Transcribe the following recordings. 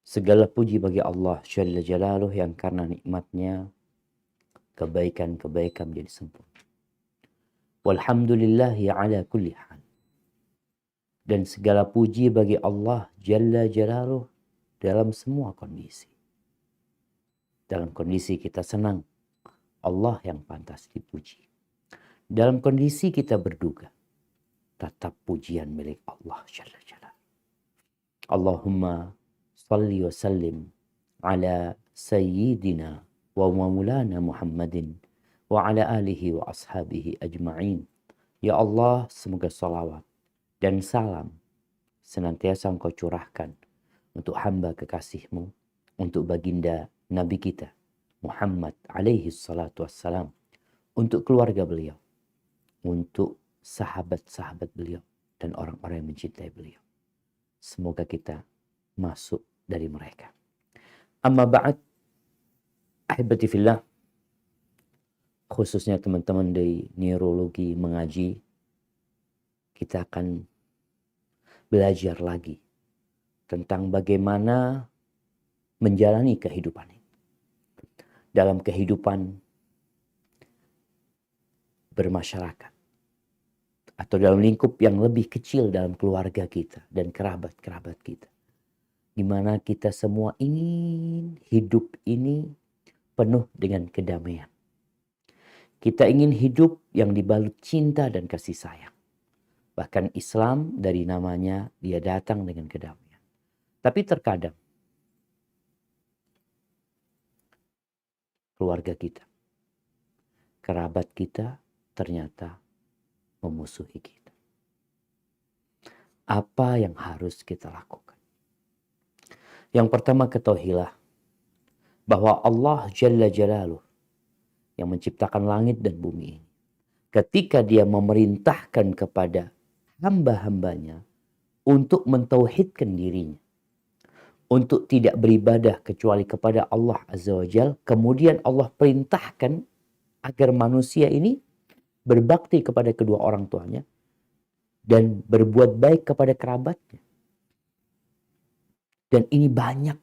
Segala puji bagi Allah Jalla Jalaluh yang karena nikmatnya kebaikan-kebaikan menjadi sempurna. Walhamdulillahi ala kulli hal. Dan segala puji bagi Allah Jalla Jalaluh dalam semua kondisi. Dalam kondisi kita senang, Allah yang pantas dipuji. Dalam kondisi kita berduka, tetap pujian milik Allah Jalla Jalaluh. Allahumma salli wa sallim ala sayyidina wa maulana Muhammadin wa ala alihi wa ashabihi ajma'in. Ya Allah, semoga salawat dan salam senantiasa Engkau curahkan untuk hamba kekasih-Mu, untuk baginda Nabi kita Muhammad alaihi salatu wassalam, untuk keluarga beliau, untuk sahabat-sahabat beliau dan orang-orang yang mencintai beliau. Semoga kita masuk dari mereka. Amma ba'd, ahibati fillah, khususnya teman-teman dari neurologi mengaji, kita akan belajar lagi tentang bagaimana menjalani kehidupan ini. Dalam kehidupan bermasyarakat, atau dalam lingkup yang lebih kecil dalam keluarga kita dan kerabat-kerabat kita. Di mana kita semua ingin hidup ini penuh dengan kedamaian. Kita ingin hidup yang dibalut cinta dan kasih sayang. Bahkan Islam dari namanya dia datang dengan kedamaian. Tapi terkadang keluarga kita, kerabat kita ternyata memusuhi kita. Apa yang harus kita lakukan? Yang pertama, ketahuilah bahwa Allah Jalla Jalaluh yang menciptakan langit dan bumi ini, ketika dia memerintahkan kepada hamba-hambanya untuk mentauhidkan dirinya, untuk tidak beribadah kecuali kepada Allah Azza wa Jalla, kemudian Allah perintahkan agar manusia ini berbakti kepada kedua orang tuanya dan berbuat baik kepada kerabatnya. Dan ini banyak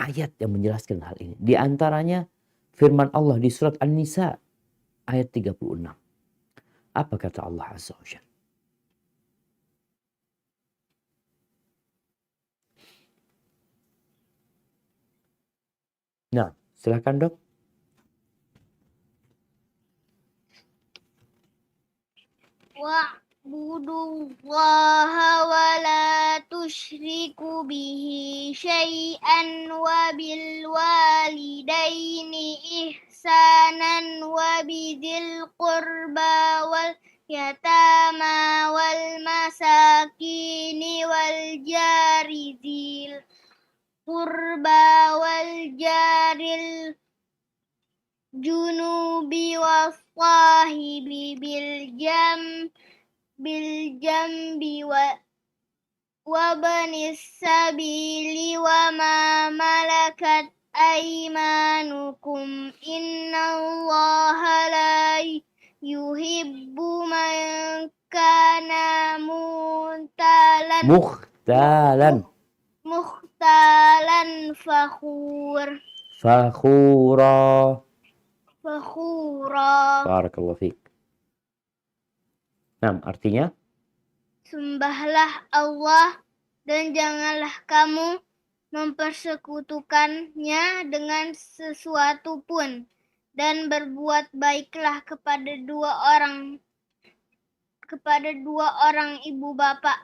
ayat yang menjelaskan hal ini. Di antaranya firman Allah di surat An-Nisa ayat 36. Apa kata Allah Azza wa Jalla? Nah, silakan Dok. Wa'budullaha wa la tusyriku bihi syai'an wa bil walidaini ihsanan wa bidzil qurba wal yatama wal masakini wal jari dzil qurba wal jaril junubi wasahibi bil jambi wa banis sabili wa ma malakat aymanukum innallaha la yuhibbu man kana mukhtalan fakhura. Barakallahu fiik. Nah, artinya sembahlah Allah dan janganlah kamu mempersekutukannya dengan sesuatu pun, dan berbuat baiklah kepada dua orang ibu bapak,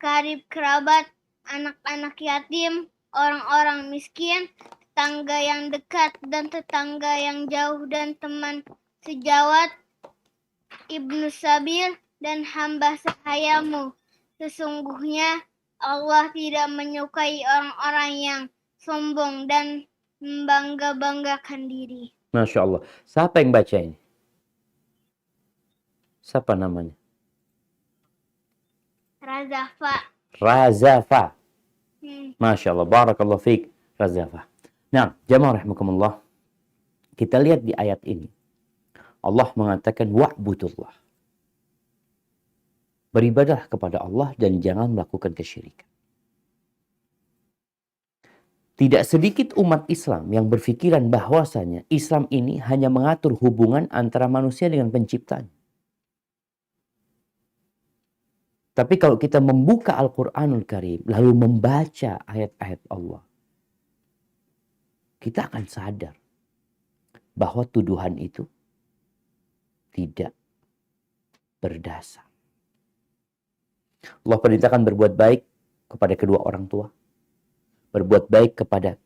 karib kerabat, anak-anak yatim, orang-orang miskin, tetangga yang dekat dan tetangga yang jauh, dan teman sejawat, ibnu sabil, dan hamba sahayamu. Sesungguhnya Allah tidak menyukai orang-orang yang sombong dan membangga-banggakan diri. Masya Allah. Siapa yang baca ini? Siapa namanya? Razafa. Masya Allah. Barakallahu fiik. Razafa. Nah, jamaah rahimakumullah. Kita lihat di ayat ini. Allah mengatakan wa'budullah. Beribadah kepada Allah dan jangan melakukan kesyirikan. Tidak sedikit umat Islam yang berpikiran bahwasanya Islam ini hanya mengatur hubungan antara manusia dengan penciptanya. Tapi kalau kita membuka Al-Quranul Karim, lalu membaca ayat-ayat Allah, kita akan sadar bahwa tuduhan itu tidak berdasar. Allah perintahkan berbuat baik kepada kedua orang tua, berbuat baik kepada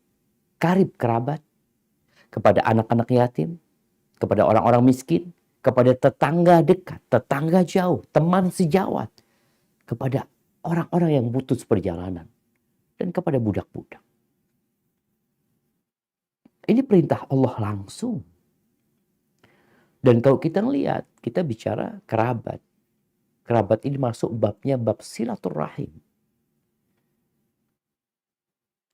karib kerabat, kepada anak-anak yatim, kepada orang-orang miskin, kepada tetangga dekat, tetangga jauh, teman sejawat, kepada orang-orang yang putus perjalanan, dan kepada budak-budak. Ini perintah Allah langsung. Dan kalau kita lihat, kita bicara kerabat. Kerabat ini masuk babnya bab silaturahim.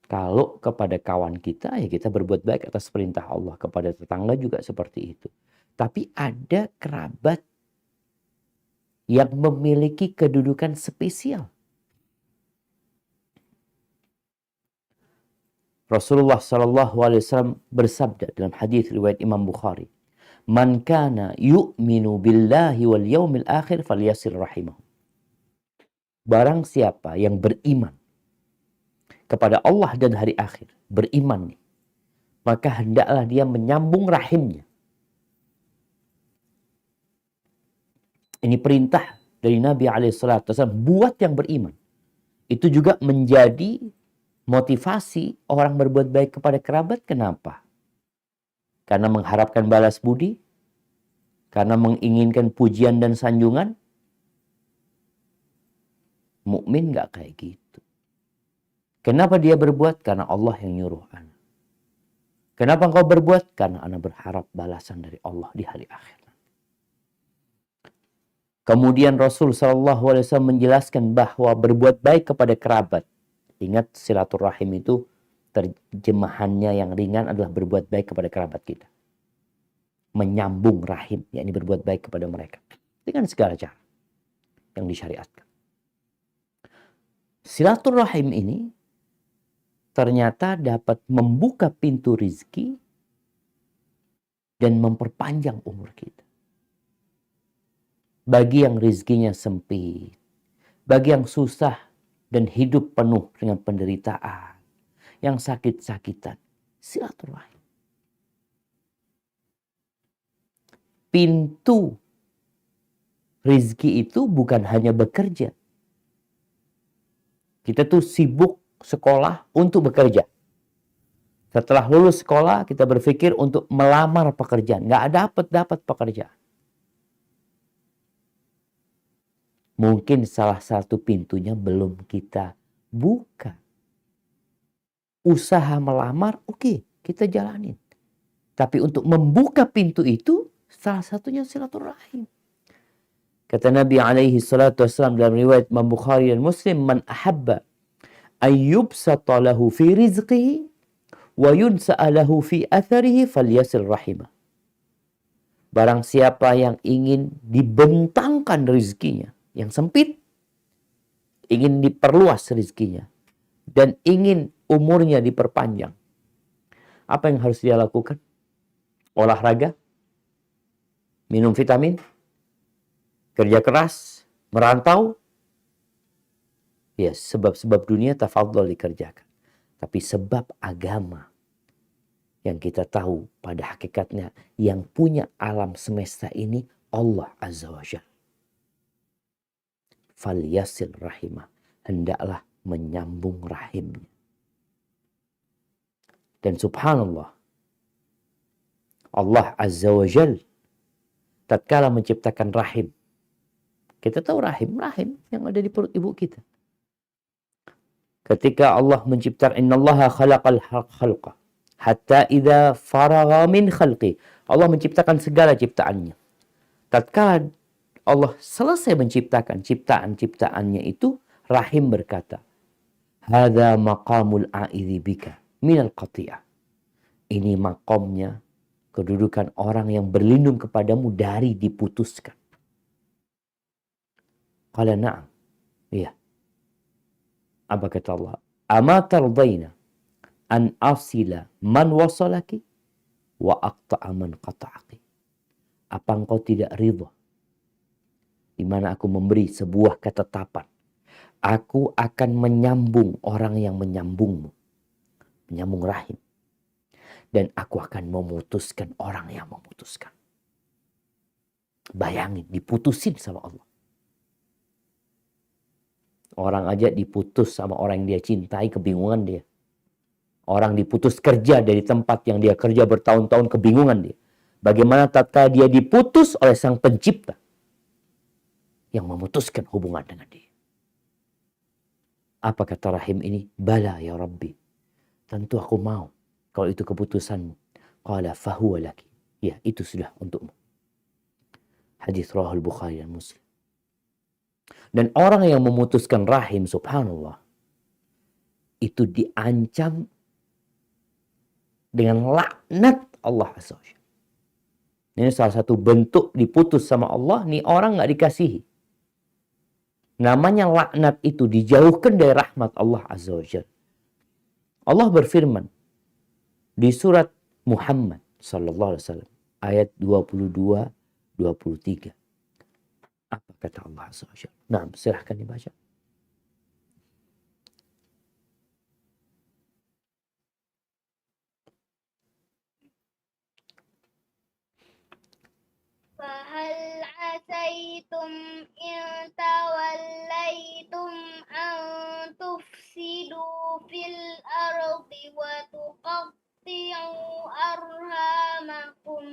Kalau kepada kawan kita, ya kita berbuat baik atas perintah Allah. Kepada tetangga juga seperti itu. Tapi ada kerabat yang memiliki kedudukan spesial. Rasulullah SAW bersabda dalam hadis riwayat Imam Bukhari, "Man kana yu'minu billahi wal yaumil akhir falyasir rahimahu." Barang siapa yang beriman kepada Allah dan hari akhir, beriman nih, maka hendaklah dia menyambung rahimnya. Ini perintah dari Nabi SAW buat yang beriman. Itu juga menjadi motivasi orang berbuat baik kepada kerabat. Kenapa? Karena mengharapkan balas budi, karena menginginkan pujian dan sanjungan. Mukmin gak kayak gitu. Kenapa dia berbuat? Karena Allah yang nyuruh anak. Kenapa engkau berbuat? Karena anak berharap balasan dari Allah di hari akhir. Kemudian Rasul SAW menjelaskan bahwa berbuat baik kepada kerabat. Ingat, silaturahim itu terjemahannya yang ringan adalah berbuat baik kepada kerabat kita. Menyambung rahim, yakni berbuat baik kepada mereka. Dengan segala cara yang disyariatkan. Silaturahim ini ternyata dapat membuka pintu rizki dan memperpanjang umur kita. Bagi yang rizkinya sempit, bagi yang susah dan hidup penuh dengan penderitaan, yang sakit-sakitan, silaturahim. Pintu rizki itu bukan hanya bekerja. Kita tuh sibuk sekolah untuk bekerja. Setelah lulus sekolah, kita berpikir untuk melamar pekerjaan. Nggak dapat pekerjaan. Mungkin salah satu pintunya belum kita buka. Usaha melamar, oke, kita jalanin. Tapi untuk membuka pintu itu, salah satunya silaturahim. Kata Nabi SAW dalam riwayat Imam Bukhari dan Muslim, "Man ahabba ayyubsata lahu fi rizqihi wa yunsa'a lahu fi atharihi falyasil rahimah." Barang siapa yang ingin dibentangkan rezekinya, yang sempit, ingin diperluas rezekinya, dan ingin umurnya diperpanjang, apa yang harus dia lakukan? Olahraga, minum vitamin, kerja keras, merantau. Ya, sebab-sebab dunia tafadhol dikerjakan. Tapi sebab agama yang kita tahu pada hakikatnya yang punya alam semesta ini Allah Azza wa Jalla. Falyasil rahimah. Hendaklah menyambung rahimnya. Dan subhanallah, Allah Azza wa Jalla tatkala menciptakan rahim. Kita tahu rahim yang ada di perut ibu kita. Ketika Allah menciptakan, innallaha khalaqal khalqa hatta idza faragha min khalqi. Allah menciptakan segala ciptaannya. Tatkala Allah selesai menciptakan ciptaan-ciptaannya itu, rahim berkata, "Hadza maqamul a'idzi bika minal qati'ah." Ini makomnya, kedudukan orang yang berlindung kepadamu dari diputuskan. Qala na'am. Iya. Apa kata Allah? Ama tardaina an asila man wasalaki wa aqta'a man qata'aki. Apa engkau tidak ridha di mana aku memberi sebuah ketetapan, aku akan menyambung orang yang menyambungmu, menyambung rahim, dan aku akan memutuskan orang yang memutuskan. Bayangin, diputusin sama Allah. Orang aja diputus sama orang yang dia cintai, kebingungan dia. Orang diputus kerja dari tempat yang dia kerja bertahun-tahun, kebingungan dia. Bagaimana tatkala dia diputus oleh Sang Pencipta yang memutuskan hubungan dengan dia. Apa kata rahim ini? Bala ya Rabbi. Tentu aku mau kalau itu keputusanmu. Qala fahuwa laki. Ya, itu sudah untukmu. Hadis rawahul Bukhari dan Muslim. Dan orang yang memutuskan rahim, subhanallah, itu diancam dengan laknat Allah Azza wa Jalla. Ini salah satu bentuk diputus sama Allah, nih orang nggak dikasihi. Namanya laknat itu dijauhkan dari rahmat Allah Azza wa Jalla. Allah berfirman di surat Muhammad sallallahu alaihi wasallam ayat 22-23. Apa kata Allah Azza wa Jalla? Nah, silahkan dibaca. فهل عسيتم إن توليتم أن تفسدوا في الأرض وتقطعوا أرحامكم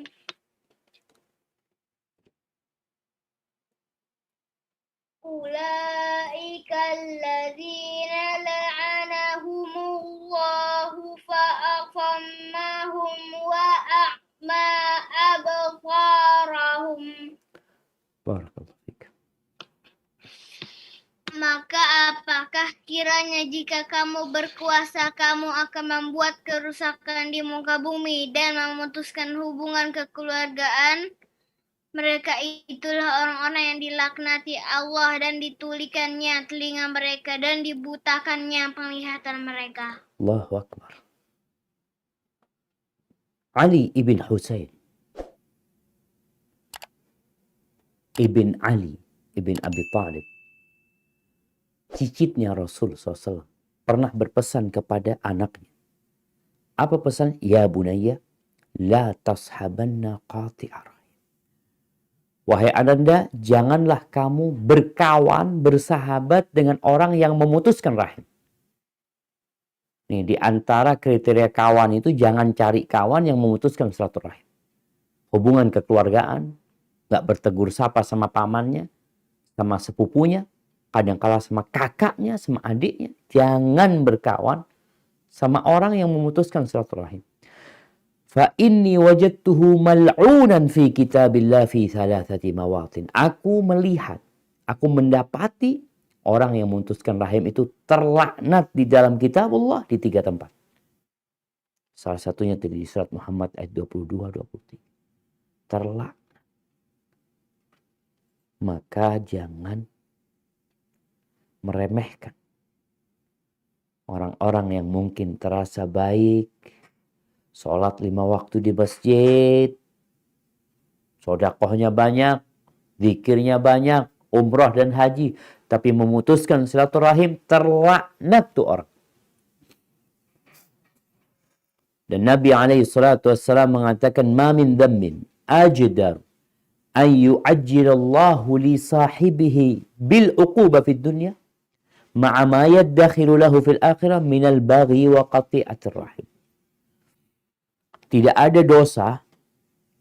أولئك الذين لعنهم الله فأصمهم وأعمى أبصارهم. Barakallahu fiik. Maka apakah kiranya jika kamu berkuasa, kamu akan membuat kerusakan di muka bumi dan memutuskan hubungan kekeluargaan? Mereka itulah orang-orang yang dilaknati Allah dan ditulikannya telinga mereka dan dibutakannya penglihatan mereka. Allahu Akbar. Ali ibn Husain ibn Ali ibn Abi Talib, cicitnya Rasul SAW, pernah berpesan kepada anaknya. Apa pesan? Ya bunayya, la tashabanna qati'ar. Wahai ananda, janganlah kamu berkawan, bersahabat dengan orang yang memutuskan rahim. Nih, di antara kriteria kawan itu jangan cari kawan yang memutuskan silaturahim. Hubungan kekeluargaan, gak bertegur sapa sama pamannya, sama sepupunya, kadangkala sama kakaknya, sama adiknya. Jangan berkawan sama orang yang memutuskan silaturahim. Fa inni wajadtuhu mal'unan fi kitabillah fi thalathati mawatin. Aku melihat, aku mendapati orang yang memutuskan rahim itu terlaknat di dalam kitab Allah di 3 tempat. Salah satunya tadi di surat Muhammad ayat 22-23. Terlaknat. Maka jangan meremehkan orang-orang yang mungkin terasa baik, sholat 5 waktu di masjid, sodakohnya banyak, zikirnya banyak, umrah dan haji, tapi memutuskan silaturahim, terlaknat tuh orang. Dan Nabi SAW mengatakan, ma min dhammin ajdar an yu'ajjilallahu li sahibihi bil uquba fid dunya ma'a ma yaddakhilu lahu fil akhirah minal baghi wa qati'atir rahim. Tidak ada dosa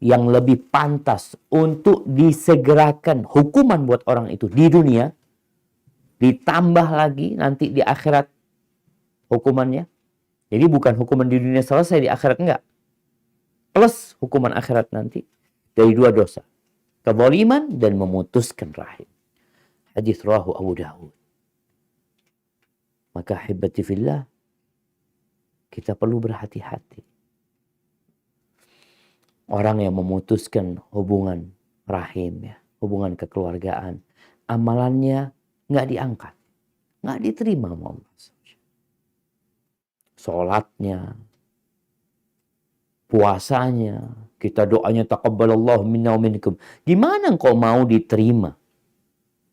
yang lebih pantas untuk disegerakan hukuman buat orang itu di dunia, ditambah lagi nanti di akhirat hukumannya. Jadi bukan hukuman di dunia selesai, di akhirat enggak. Plus hukuman akhirat nanti dari 2 dosa. Kezaliman dan memutuskan rahim. Hadis rawahu Abu Dawud. Maka hibati fillah, kita perlu berhati-hati. Orang yang memutuskan hubungan rahim, ya, hubungan kekeluargaan, amalannya nggak diangkat, nggak diterima sama Allah. sholatnya, puasanya, kita doanya taqabbalallahu minna wa minkum. Gimana engkau mau diterima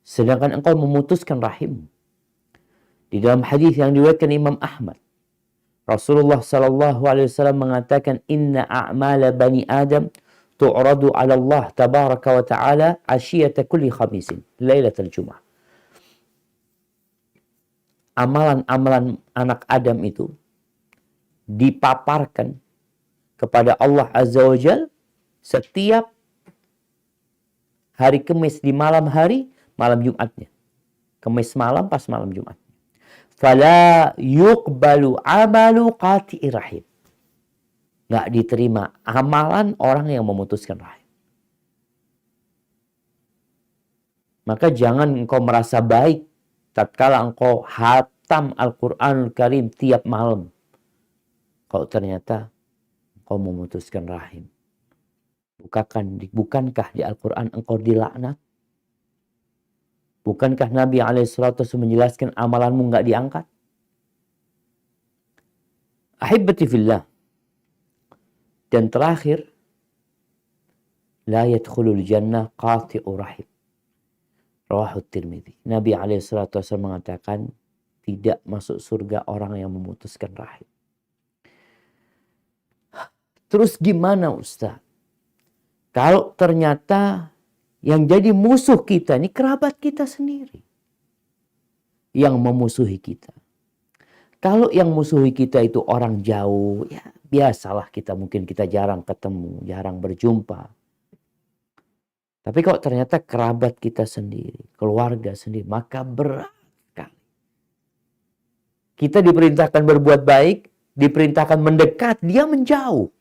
sedangkan engkau memutuskan rahim? Di dalam hadis yang diriwayatkan Imam Ahmad, Rasulullah sallallahu alaihi wasallam mengatakan, "Inna a'mala bani Adam tu'radu 'ala Allah tabaraka wa ta'ala 'ashiyata kulli khamisin, lailatul Jum'ah." Amalan-amalan anak Adam itu dipaparkan kepada Allah Azza wa Jal setiap hari Kamis di malam hari, malam Jumatnya. Kamis malam pas malam Jumat. Fala yuqbalu amalu qati'i rahim. Nggak diterima amalan orang yang memutuskan rahim. Maka jangan engkau merasa baik tatkala engkau hatam Al-Quranul Karim tiap malam, kalau ternyata engkau memutuskan rahim. Bukankah di Al-Quran engkau dilaknat? Bukankah Nabi SAW menjelaskan amalanmu nggak diangkat? Ahibbati fillah. Dan terakhir, la yadkhulul jannah qati'u rahim. Rawahu Tirmidzi. Nabi SAW mengatakan, tidak masuk surga orang yang memutuskan rahim. Terus gimana Ustaz? Kalau ternyata yang jadi musuh kita ini kerabat kita sendiri yang memusuhi kita. Kalau yang musuhi kita itu orang jauh, ya biasalah mungkin kita jarang ketemu, jarang berjumpa. Tapi kalau ternyata kerabat kita sendiri, keluarga sendiri, maka berat sekali. Kita diperintahkan berbuat baik, diperintahkan mendekat, dia menjauh.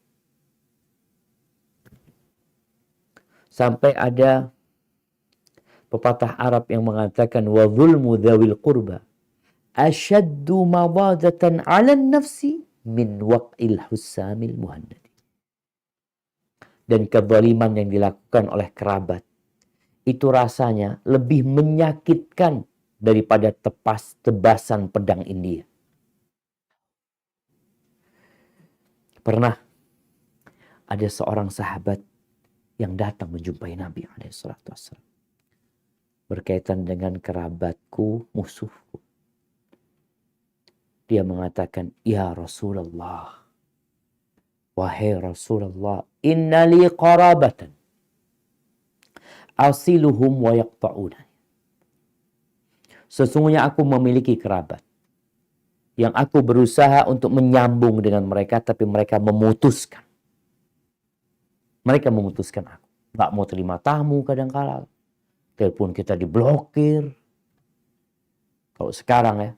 Sampai ada pepatah Arab yang mengatakan wa zulmu dzawil qurba asyaddu mawadatan 'ala nafsi min waq'il husamil muhannadi. Dan kezaliman yang dilakukan oleh kerabat itu rasanya lebih menyakitkan daripada tebasan pedang India. Pernah ada seorang sahabat yang datang menjumpai Nabi SAW berkaitan dengan kerabatku, musuhku. Dia mengatakan, ya Rasulullah, wahai Rasulullah, inna li qarabatan asiluhum wa yaqta'una. Sesungguhnya aku memiliki kerabat yang aku berusaha untuk menyambung dengan mereka, tapi mereka memutuskan. Mereka memutuskan aku. Nggak mau terima tamu kadang-kala. Telepon kita diblokir. Kalau sekarang ya,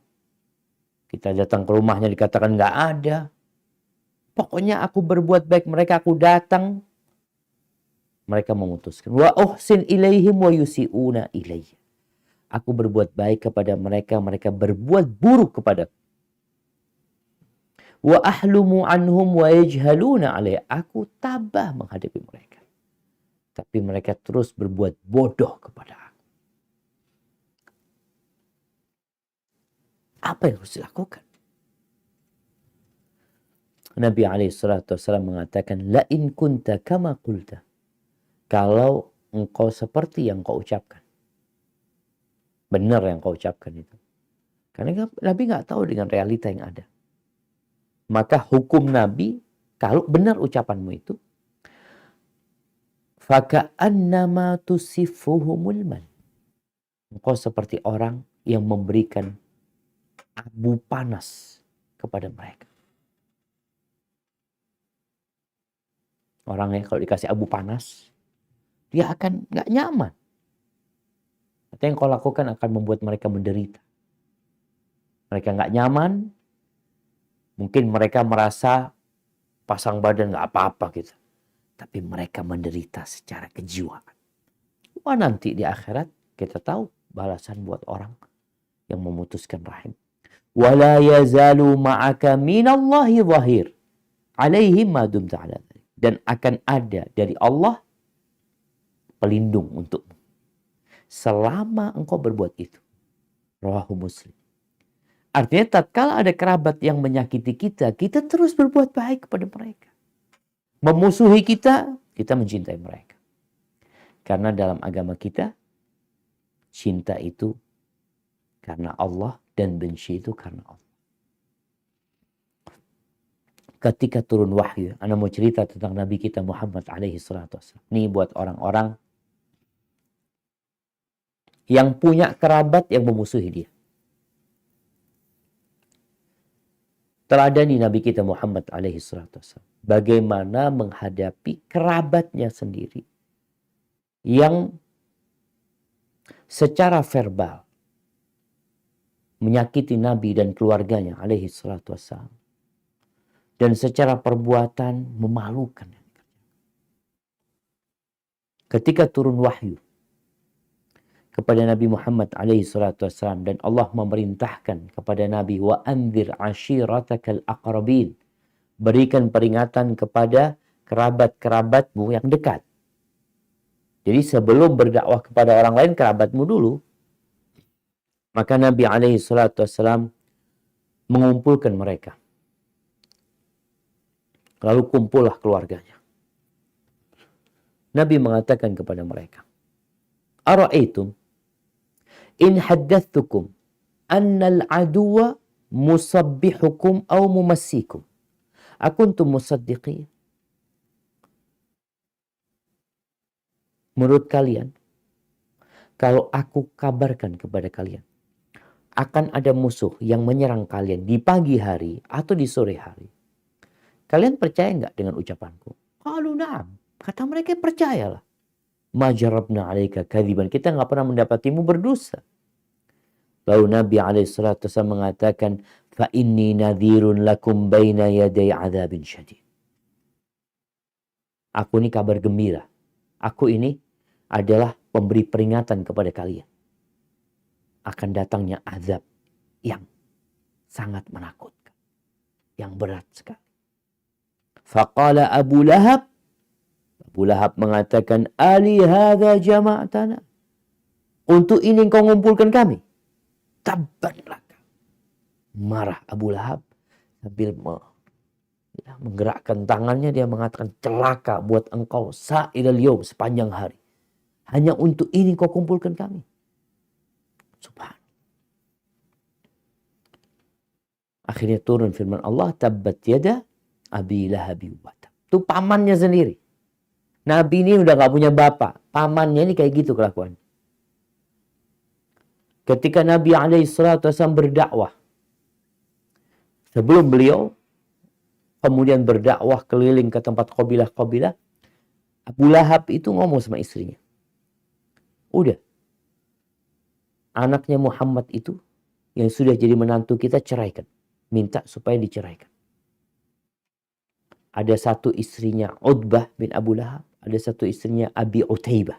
kita datang ke rumahnya dikatakan nggak ada. Pokoknya aku berbuat baik mereka, aku datang. Mereka memutuskan. Wa uhsin ilaihim wa yusi'una ilayya. Aku berbuat baik kepada mereka, mereka berbuat buruk kepada. Wa ahlumu anhum wa yajhaluna alayya. Aku tabah menghadapi mereka. Tapi mereka terus berbuat bodoh kepada aku. Apa yang harus dilakukan? Nabi SAW mengatakan, la in kunta kama qulta. Kalau engkau seperti yang kau ucapkan. Benar yang kau ucapkan itu. Karena Nabi nggak tahu dengan realita yang ada. Maka hukum Nabi, kalau benar ucapanmu itu, faka'annama tusifuhumul man. Engkau seperti orang yang memberikan abu panas kepada mereka. Orang yang kalau dikasih abu panas, dia akan nggak nyaman. Apa yang kau lakukan akan membuat mereka menderita. Mereka nggak nyaman. Mungkin mereka merasa pasang badan nggak apa-apa gitu. Tapi mereka menderita secara kejiwaan. Wah, nanti di akhirat kita tahu balasan buat orang yang memutuskan rahim. Wala yazalu ma'aka minallahi zahir alaihim ma dumta ala dzalik. Dan akan ada dari Allah pelindung untukmu selama engkau berbuat itu. Rawahu Muslim. Artinya tatkala ada kerabat yang menyakiti kita, kita terus berbuat baik kepada mereka. Memusuhi kita, kita mencintai mereka. Karena dalam agama kita, cinta itu karena Allah dan benci itu karena Allah. Ketika turun wahyu, Anda mau cerita tentang Nabi kita Muhammad alaihi salatu wassalam. Ini buat orang-orang yang punya kerabat yang memusuhi dia. Teladani Nabi kita Muhammad alaihi salatu wassalam. Bagaimana menghadapi kerabatnya sendiri yang secara verbal menyakiti Nabi dan keluarganya alaihi salatu wassalam. Dan secara perbuatan memalukan. Ketika turun wahyu kepada Nabi Muhammad alaihi salatu wassalam dan Allah memerintahkan kepada Nabi wa anzir ashiratakal aqrabin, berikan peringatan kepada kerabat-kerabatmu yang dekat. Jadi sebelum berdakwah kepada orang lain, kerabatmu dulu. Maka Nabi alaihi salatu wassalam mengumpulkan mereka. Lalu kumpullah keluarganya. Nabi mengatakan kepada mereka, Ara'aitum in haddathukum annal aduwa musabbihukum au mumassikum. Akuntum musaddiqin. Menurut kalian, kalau aku kabarkan kepada kalian, akan ada musuh yang menyerang kalian di pagi hari atau di sore hari, kalian percaya nggak dengan ucapanku? Qalu na'am. Kata mereka, percayalah. Ma jarabna alaika kadziban. Kita nggak pernah mendapatimu berdosa. Lalu Nabi alaihissalatu wassalam mengatakan, fa inni nadhirun lakum baina yaday adzabin syadid. Aku ini kabar gembira. Aku ini adalah pemberi peringatan kepada kalian. Akan datangnya azab yang sangat menakutkan. Yang berat sekali. Faqala Abu Lahab. Abu Lahab mengatakan, Ali hadza jama'atana. Untuk ini engkau mengumpulkan kami. Tabban laka. Marah Abu Lahab sambil menggerakkan tangannya, dia mengatakan, celaka buat engkau sa'ilal yawm, sepanjang hari. Hanya untuk ini kau kumpulkan kami. Subhanallah. Akhirnya turun firman Allah, tabbat yada Abi Lahabi wa tab. Itu pamannya sendiri. Nabi ini udah gak punya bapak. Pamannya ini kayak gitu kelakuan. Ketika Nabi alaihissalatu wassalam berdakwah, sebelum beliau kemudian berdakwah keliling ke tempat qabilah-qabilah, Abu Lahab itu ngomong sama istrinya. Udah. Anaknya Muhammad itu yang sudah jadi menantu kita ceraikan. Minta supaya diceraikan. Ada satu istrinya Utbah bin Abu Lahab. Ada satu istrinya Abi Utaibah.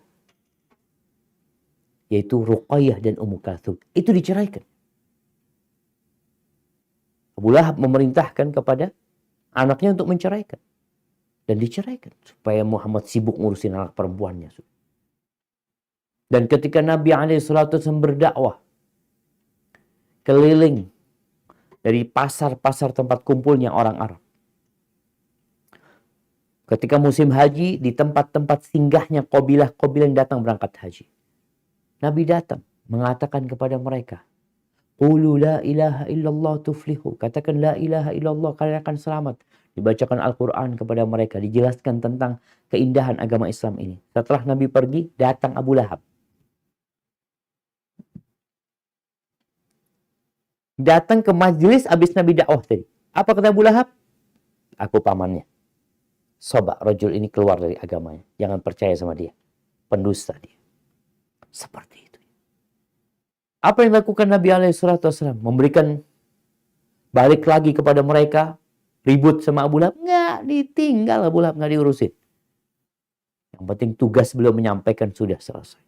Yaitu Ruqayyah dan Ummu Kalthum. Itu diceraikan. Abu Lahab memerintahkan kepada anaknya untuk menceraikan. Dan diceraikan. Supaya Muhammad sibuk ngurusin anak perempuannya. Dan ketika Nabi SAW berdakwah. Keliling. Dari pasar-pasar tempat kumpulnya orang Arab. Ketika musim haji, di tempat-tempat singgahnya qabilah-qabilah yang datang berangkat haji. Nabi datang mengatakan kepada mereka, Qulu la ilaha illallah tuflihu. Katakan la ilaha illallah, kalian akan selamat. Dibacakan Al-Quran kepada mereka, dijelaskan tentang keindahan agama Islam ini. Setelah Nabi pergi, datang Abu Lahab. Datang ke majelis habis Nabi dakwah tadi. Apa kata Abu Lahab? Aku pamannya. Soba, rajul ini keluar dari agamanya. Jangan percaya sama dia. Pendusta dia. Seperti itu. Apa yang dilakukan Nabi SAW? Memberikan balik lagi kepada mereka. Ribut sama Abu Lahab. Nggak ditinggal Abu Lahab. Nggak diurusin. Yang penting tugas beliau menyampaikan sudah selesai.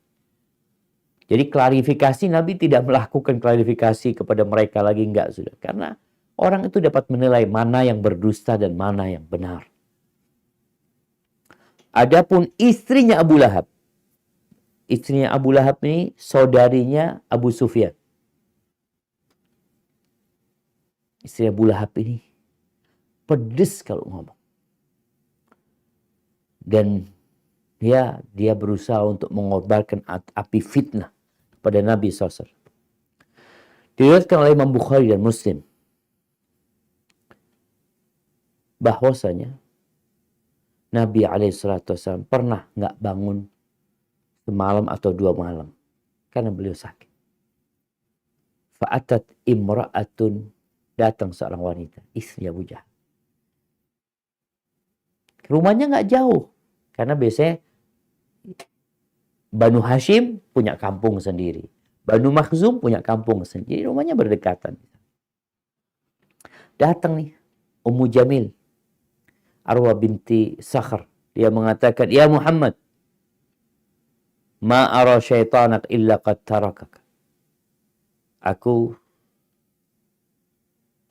Jadi klarifikasi, Nabi tidak melakukan klarifikasi kepada mereka lagi. Enggak, sudah. Karena orang itu dapat menilai mana yang berdusta dan mana yang benar. Adapun istrinya Abu Lahab. Istrinya Abu Lahab ini saudarinya Abu Sufyan. Istri Abu Lahab ini pedes kalau ngomong. Dan dia berusaha untuk mengobarkan api fitnah pada Nabi SAW. Diriwayatkan oleh Imam Bukhari dan Muslim bahwasanya Nabi SAW pernah nggak bangun semalam atau 2 malam karena beliau sakit. Fa'atat imra'atun, datang seorang wanita, istri Abu Jahal. Rumahnya nggak jauh karena biasanya Banu Hashim punya kampung sendiri, Banu Makhzum punya kampung sendiri, rumahnya berdekatan. Datang nih Ummu Jamil, Arwa binti Sakhr, dia mengatakan, "Ya Muhammad, ma ara syaitanak illa qad tarakak." Aku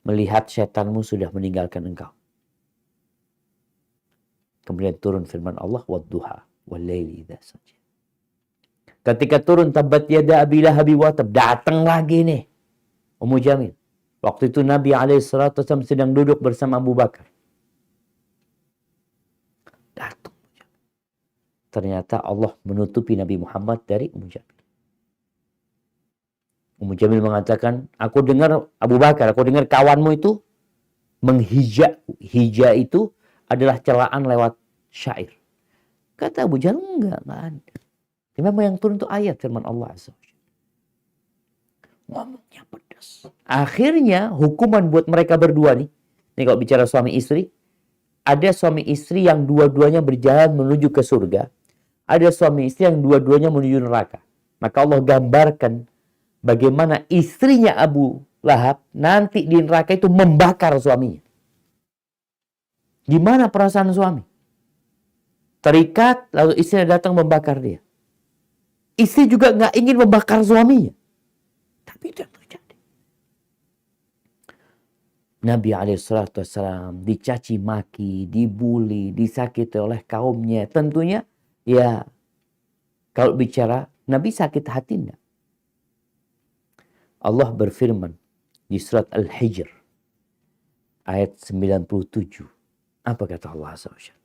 melihat syaitanmu sudah meninggalkan engkau. Kemudian turun firman Allah, "Wadduha wal-laili idza saja." Ketika turun tabbat yada abi lahabi wa tab, datang lagi nih Ummu Jamil. Waktu itu Nabi SAW sedang duduk bersama Abu Bakar. Datang. Ternyata Allah menutupi Nabi Muhammad dari Ummu Jamil. Ummu Jamil mengatakan, aku dengar Abu Bakar, aku dengar kawanmu itu menghija. Hija itu adalah celaan lewat syair. Kata Abu Jahal, enggak ada. Memang yang turun itu ayat firman Allah Azza wa Jalla. Ngomongnya pedas. Akhirnya hukuman buat mereka berdua nih. Ini kalau bicara suami istri. Ada suami istri yang dua-duanya berjalan menuju ke surga. Ada suami istri yang dua-duanya menuju neraka. Maka Allah gambarkan bagaimana istrinya Abu Lahab nanti di neraka itu membakar suaminya. Gimana perasaan suami? Terikat, lalu istrinya datang membakar dia. Istri juga nggak ingin membakar suaminya. Tapi itu yang terjadi. Nabi SAW dicaci maki, dibully, disakiti oleh kaumnya. Tentunya ya kalau bicara Nabi sakit hati enggak? Allah berfirman di surat Al-Hijr ayat 97. Apa kata Allah SWT?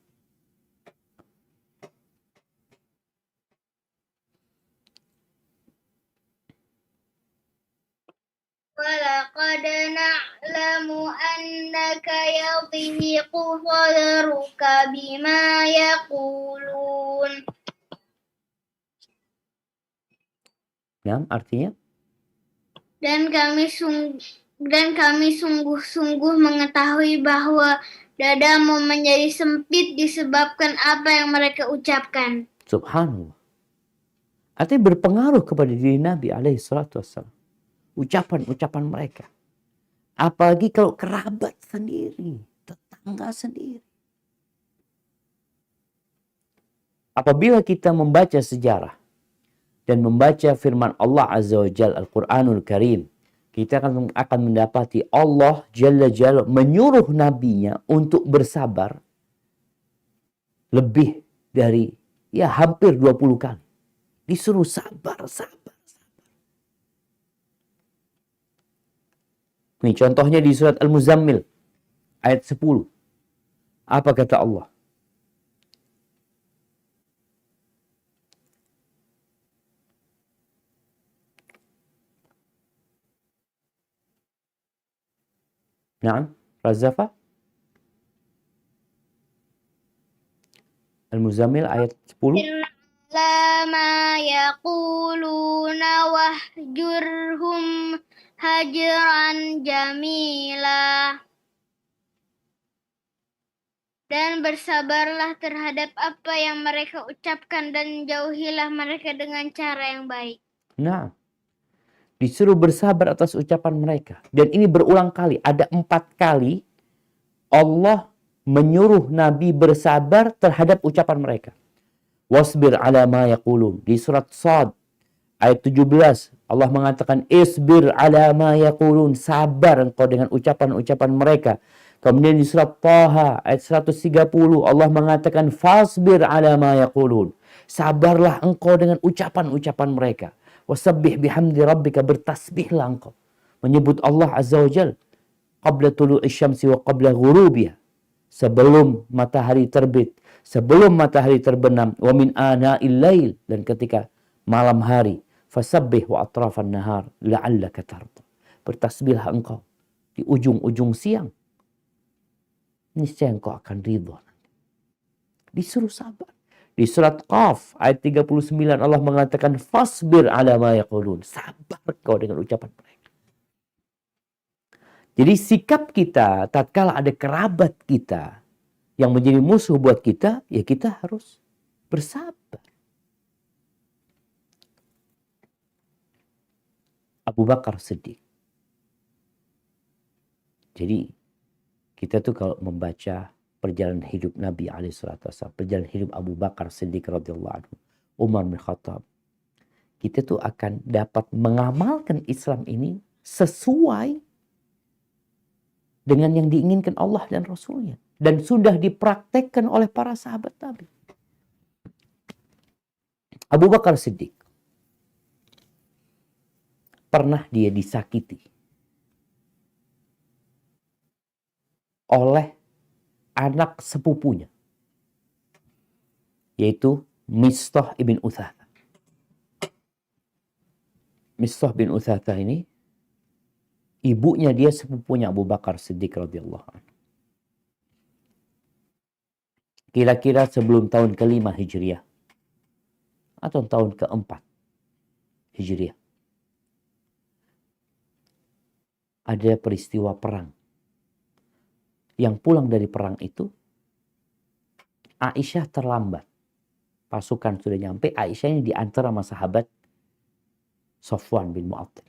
Walaqad na'lamu annaka yadhiqu sadruka bima yaqulun. Nah, artinya? Dan kami sungguh-sungguh mengetahui bahwa dadamu menjadi sempit disebabkan apa yang mereka ucapkan. Subhanallah. Artinya berpengaruh kepada diri Nabi SAW. Ucapan-ucapan mereka. Apalagi kalau kerabat sendiri, tetangga sendiri. Apabila kita membaca sejarah dan membaca firman Allah Azza wa Jalla Al-Quranul Karim, kita akan mendapati Allah Jalla Jalla menyuruh nabinya untuk bersabar lebih dari hampir 20 kali. Disuruh sabar. Ini contohnya di surat Al-Muzammil ayat 10. Apa kata Allah? Naam, Razafa? Al-Muzammil ayat 10. Lama yaquluna wahjurhum hajran jamila. Dan bersabarlah terhadap apa yang mereka ucapkan dan jauhilah mereka dengan cara yang baik. Nah, disuruh bersabar atas ucapan mereka. Dan ini berulang kali. Ada 4 kali Allah menyuruh Nabi bersabar terhadap ucapan mereka. Wasbir ala ma yaqulun. Di surat Shad ayat 17 Allah mengatakan isbir ala ma yaqulun, sabar engkau dengan ucapan-ucapan mereka. Kemudian di surat Taha ayat 130 Allah mengatakan fasbir ala ma yaqulun, sabarlah engkau dengan ucapan-ucapan mereka. Wasabbih bihamdi rabbika, bertasbihlah engkau menyebut Allah Azza wa Jalla. qabla tulu'i syamsi wa qabla ghurubiha, sebelum matahari terbit, sebelum matahari terbenam, wa min ana'il lail, dan ketika malam hari, fasabbih wa atrafan nahar la'allaka tarda. Bertasbihlah engkau di ujung-ujung siang, niscaya engkau akan ridha. Disuruh sabar. Di surat Qaf ayat 39 Allah mengatakan fasbir ala ma yaqulun. Sabar kau dengan ucapan mereka. Jadi sikap kita tatkala ada kerabat kita yang menjadi musuh buat kita, ya kita harus bersabar. Abu Bakar Siddiq. Jadi kita tuh kalau membaca perjalanan hidup Nabi SAW, perjalanan hidup Abu Bakar Siddiq radhiyallahu anhu, Umar bin Khattab, kita tuh akan dapat mengamalkan Islam ini sesuai dengan yang diinginkan Allah dan Rasulnya, dan sudah dipraktekkan oleh para sahabat Nabi. Abu Bakar Siddiq pernah dia disakiti oleh anak sepupunya, yaitu Mistah ibn Utsatha. Mistah bin Utsatha ini, ibunya dia sepupunya Abu Bakar Siddiq radhiyallahu anhu. Kira-kira sebelum tahun ke-5 Hijriah atau tahun ke-4 Hijriah, ada peristiwa perang. Yang pulang dari perang itu, Aisyah terlambat. Pasukan sudah nyampe, Aisyah ini diantar sama sahabat Safwan bin Mu'attal.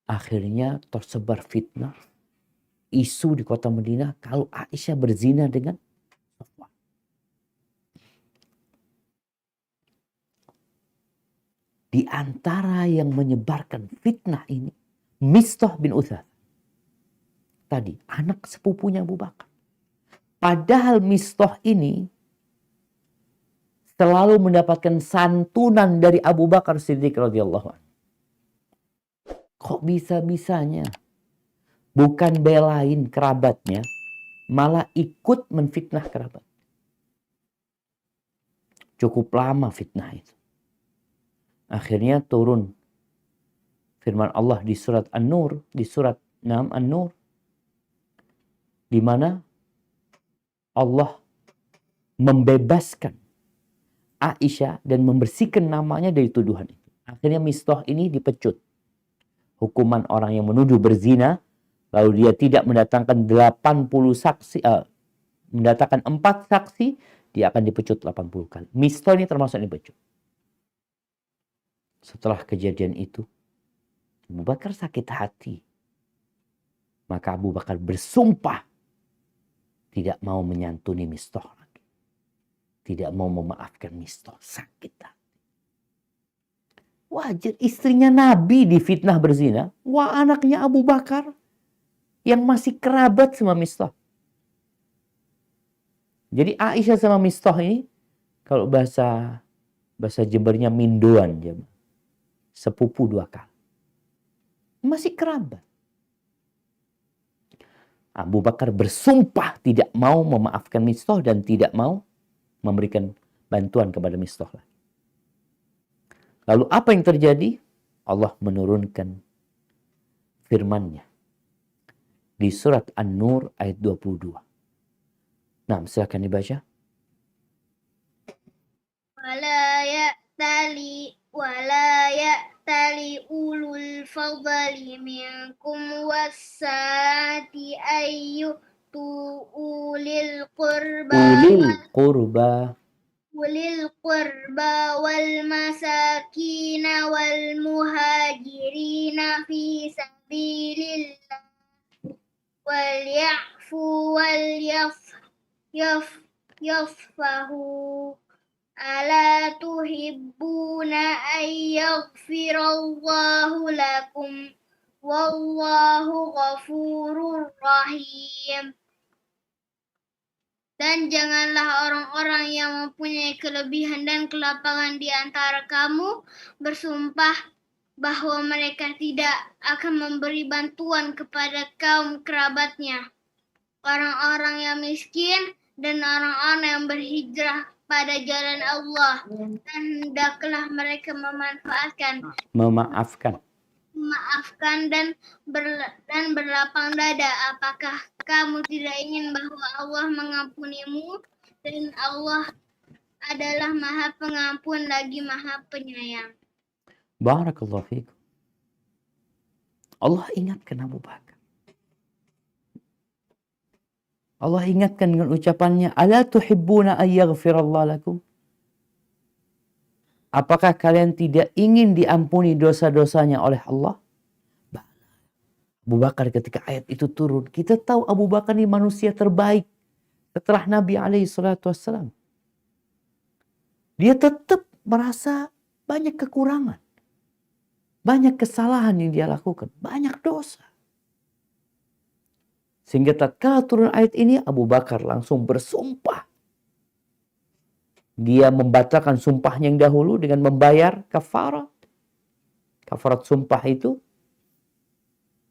Akhirnya tersebar fitnah, isu di kota Madinah kalau Aisyah berzina dengan Safwan. Di antara yang menyebarkan fitnah ini, Mistah bin Utsatha. Tadi, anak sepupunya Abu Bakar. Padahal Mistah ini selalu mendapatkan santunan dari Abu Bakar Siddiq radhiyallahu anhu. Kok bisa-bisanya bukan belain kerabatnya, malah ikut menfitnah kerabat. Cukup lama fitnah itu. Akhirnya turun firman Allah di surat An-Nur, di surat 6 An-Nur, di mana Allah membebaskan Aisyah dan membersihkan namanya dari tuduhan itu. Akhirnya Mistah ini dipecut. Hukuman orang yang menuduh berzina, lalu dia tidak mendatangkan 80 saksi, mendatangkan 4 saksi, dia akan dipecut 80 kali. Mistah ini termasuk yang dipecut. Setelah kejadian itu, Abu Bakar sakit hati. Maka Abu Bakar bersumpah tidak mau menyantuni Mistah lagi. Tidak mau memaafkan Mistah. Sakit hati. Wajar istrinya Nabi difitnah berzina. Wah, anaknya Abu Bakar yang masih kerabat sama Mistah. Jadi Aisyah sama Mistah ini, kalau bahasa Jembernya mindoan, sepupu 2 kali. Masih kerabat. Abu Bakar bersumpah tidak mau memaafkan Mistah dan tidak mau memberikan bantuan kepada Mistah lagi. Lalu apa yang terjadi? Allah menurunkan firman-Nya di surat An-Nur ayat 22. Nah, silakan dibaca. ولا يأتل أولو الفضل منكم والسعة أن يؤتوا أولي القربى والمساكين والمهاجرين في سبيل الله وليعفوا وليصفحوا ألا تحبون أن يغفر الله لكم والله غفور رحيم. Dan janganlah orang-orang yang mempunyai kelebihan dan kelapangan di antara kamu bersumpah bahwa mereka tidak akan memberi bantuan kepada kaum kerabatnya, orang-orang yang miskin, dan orang-orang yang berhijrah pada jalan Allah. Dan hendaklah mereka memaafkan dan berlapang dada. Apakah kamu tidak ingin bahwa Allah mengampunimu, dan Allah adalah Maha Pengampun lagi Maha Penyayang. Barakallahu fikum. Allah ingatkan Abu Bakar. Allah ingatkan dengan ucapannya, "Ala tuhibbuna an yaghfirallahu lakum?" Apakah kalian tidak ingin diampuni dosa-dosanya oleh Allah? Abu Bakar ketika ayat itu turun, kita tahu Abu Bakar ini manusia terbaik setelah Nabi SAW. Dia tetap merasa banyak kekurangan. Banyak kesalahan yang dia lakukan. Banyak dosa. Sehingga tatkala turun ayat ini, Abu Bakar langsung bersumpah. Dia membatalkan sumpahnya yang dahulu dengan membayar kafarat. Kafarat sumpah itu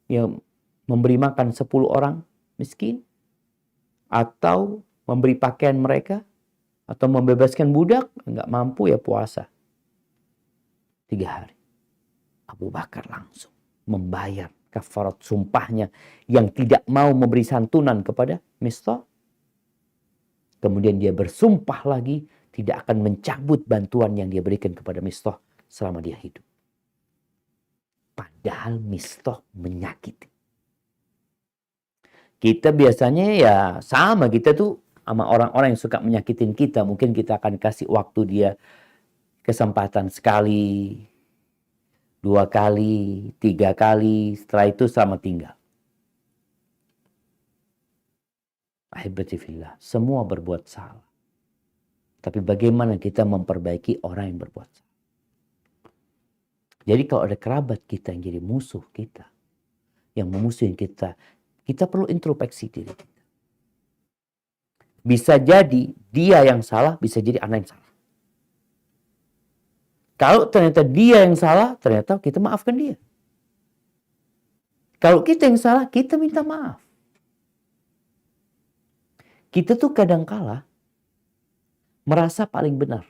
yang memberi makan 10 orang miskin, atau memberi pakaian mereka, atau membebaskan budak, nggak mampu ya puasa 3 hari. Abu Bakar langsung membayar kafarat sumpahnya yang tidak mau memberi santunan kepada Mistah. Kemudian dia bersumpah lagi tidak akan mencabut bantuan yang dia berikan kepada Mistah selama dia hidup. Padahal Mistah menyakiti. Kita biasanya ya sama, kita tuh sama orang-orang yang suka menyakitin kita. Mungkin kita akan kasih waktu dia kesempatan sekali, 2 kali, 3 kali, setelah itu selamat tinggal. Ahibati fillah, semua berbuat salah. Tapi bagaimana kita memperbaiki orang yang berbuat salah? Jadi kalau ada kerabat kita yang jadi musuh kita, yang memusuhin kita, kita perlu introspeksi diri kita. Bisa jadi dia yang salah, bisa jadi anak yang salah. Kalau ternyata dia yang salah, ternyata kita maafkan dia. Kalau kita yang salah, kita minta maaf. Kita tuh kadangkala merasa paling benar.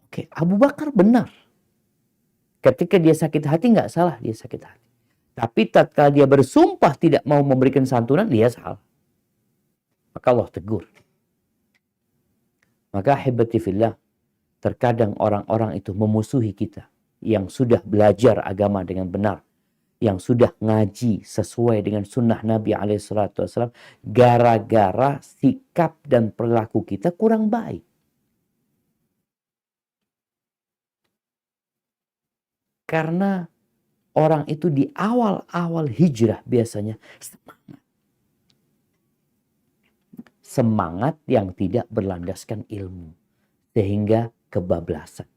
Oke, Abu Bakar benar. Ketika dia sakit hati, nggak salah dia sakit hati. Tapi tatkala dia bersumpah tidak mau memberikan santunan, dia salah. Maka Allah tegur. Maka ahibati fillah, terkadang orang-orang itu memusuhi kita yang sudah belajar agama dengan benar, yang sudah ngaji sesuai dengan sunnah Nabi SAW, gara-gara sikap dan perilaku kita kurang baik. Karena orang itu di awal-awal hijrah biasanya semangat yang tidak berlandaskan ilmu, sehingga kebablasan.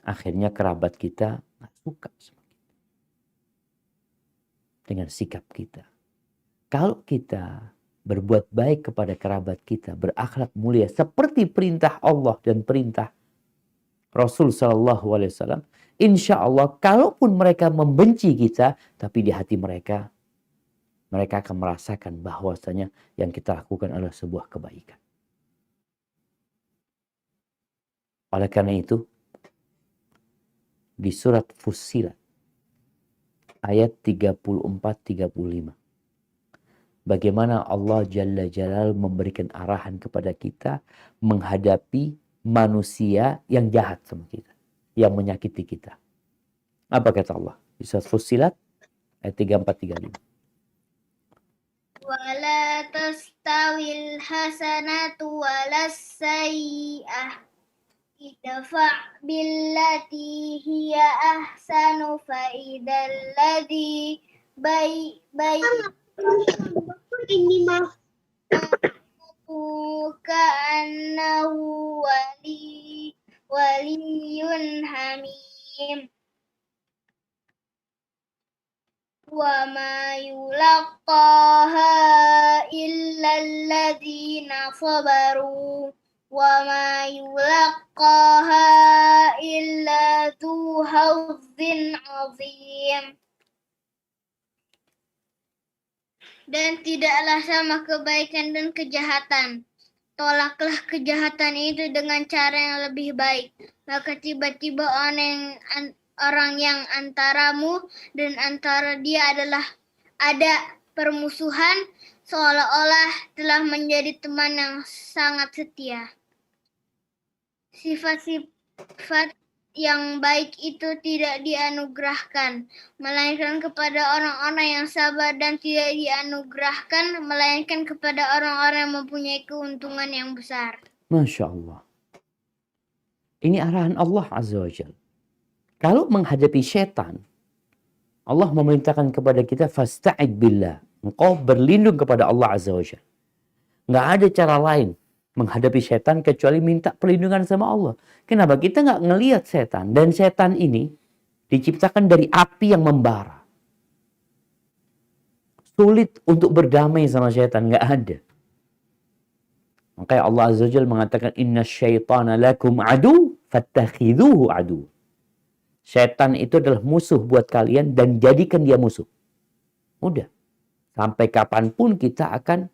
Akhirnya kerabat kita gak suka sama kita dengan sikap kita. Kalau kita berbuat baik kepada kerabat kita, berakhlak mulia seperti perintah Allah dan perintah Rasul SAW, insya Allah kalaupun mereka membenci kita, tapi di hati mereka akan merasakan bahwasanya yang kita lakukan adalah sebuah kebaikan. Oleh karena itu, di surat Fussilat ayat 34-35, bagaimana Allah Jalla Jalal memberikan arahan kepada kita menghadapi manusia yang jahat sama kita, yang menyakiti kita. Apa kata Allah? Di surat Fussilat ayat 34-35. Wala tastawil hasanatu walas sayyi'ah. Idfa' billati hiya ahsanu fa idzal ladzi ini mah ka'annahu waliyun hamim. Wa ma yulaqaha illa alladzina sabaru wa ma yulaqaha illa dzu hauzzin azim. Dan tidaklah sama kebaikan dan kejahatan. Tolaklah kejahatan itu dengan cara yang lebih baik. Maka tiba-tiba orang yang antaramu dan antara dia adalah ada permusuhan, seolah-olah telah menjadi teman yang sangat setia. Sifat-sifat yang baik itu tidak dianugerahkan, melainkan kepada orang-orang yang sabar, dan tidak dianugerahkan, melainkan kepada orang-orang yang mempunyai keuntungan yang besar. Masya Allah. Ini arahan Allah Azza wa Jalla. Kalau menghadapi setan, Allah memerintahkan kepada kita, fasta'id billah. Engkau berlindung kepada Allah Azza wa Jalla. Nggak ada cara lain menghadapi setan kecuali minta perlindungan sama Allah. Kenapa? Kita nggak ngelihat setan. Dan setan ini diciptakan dari api yang membara. Sulit untuk berdamai sama setan. Nggak ada. Makanya Allah Azza wa Jalla mengatakan, inna syaitana lakum adu, fattakhidhuhu adu. Setan itu adalah musuh buat kalian dan jadikan dia musuh. Udah. Sampai kapanpun kita akan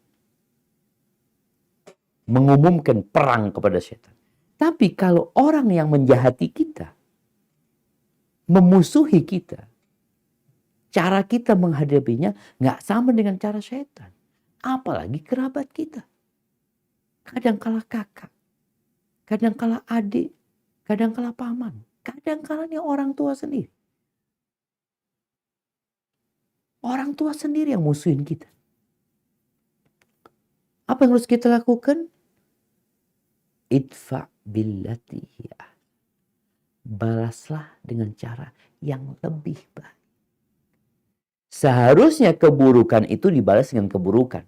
mengumumkan perang kepada setan. Tapi kalau orang yang menjahati kita, memusuhi kita, cara kita menghadapinya nggak sama dengan cara setan. Apalagi kerabat kita. Kadangkala kakak, kadangkala adik, kadangkala paman, kadangkala ini orang tua sendiri. Orang tua sendiri yang musuhin kita. Apa yang harus kita lakukan? Idfa billati hiya. Balaslah dengan cara yang lebih baik. Seharusnya keburukan itu dibalas dengan keburukan.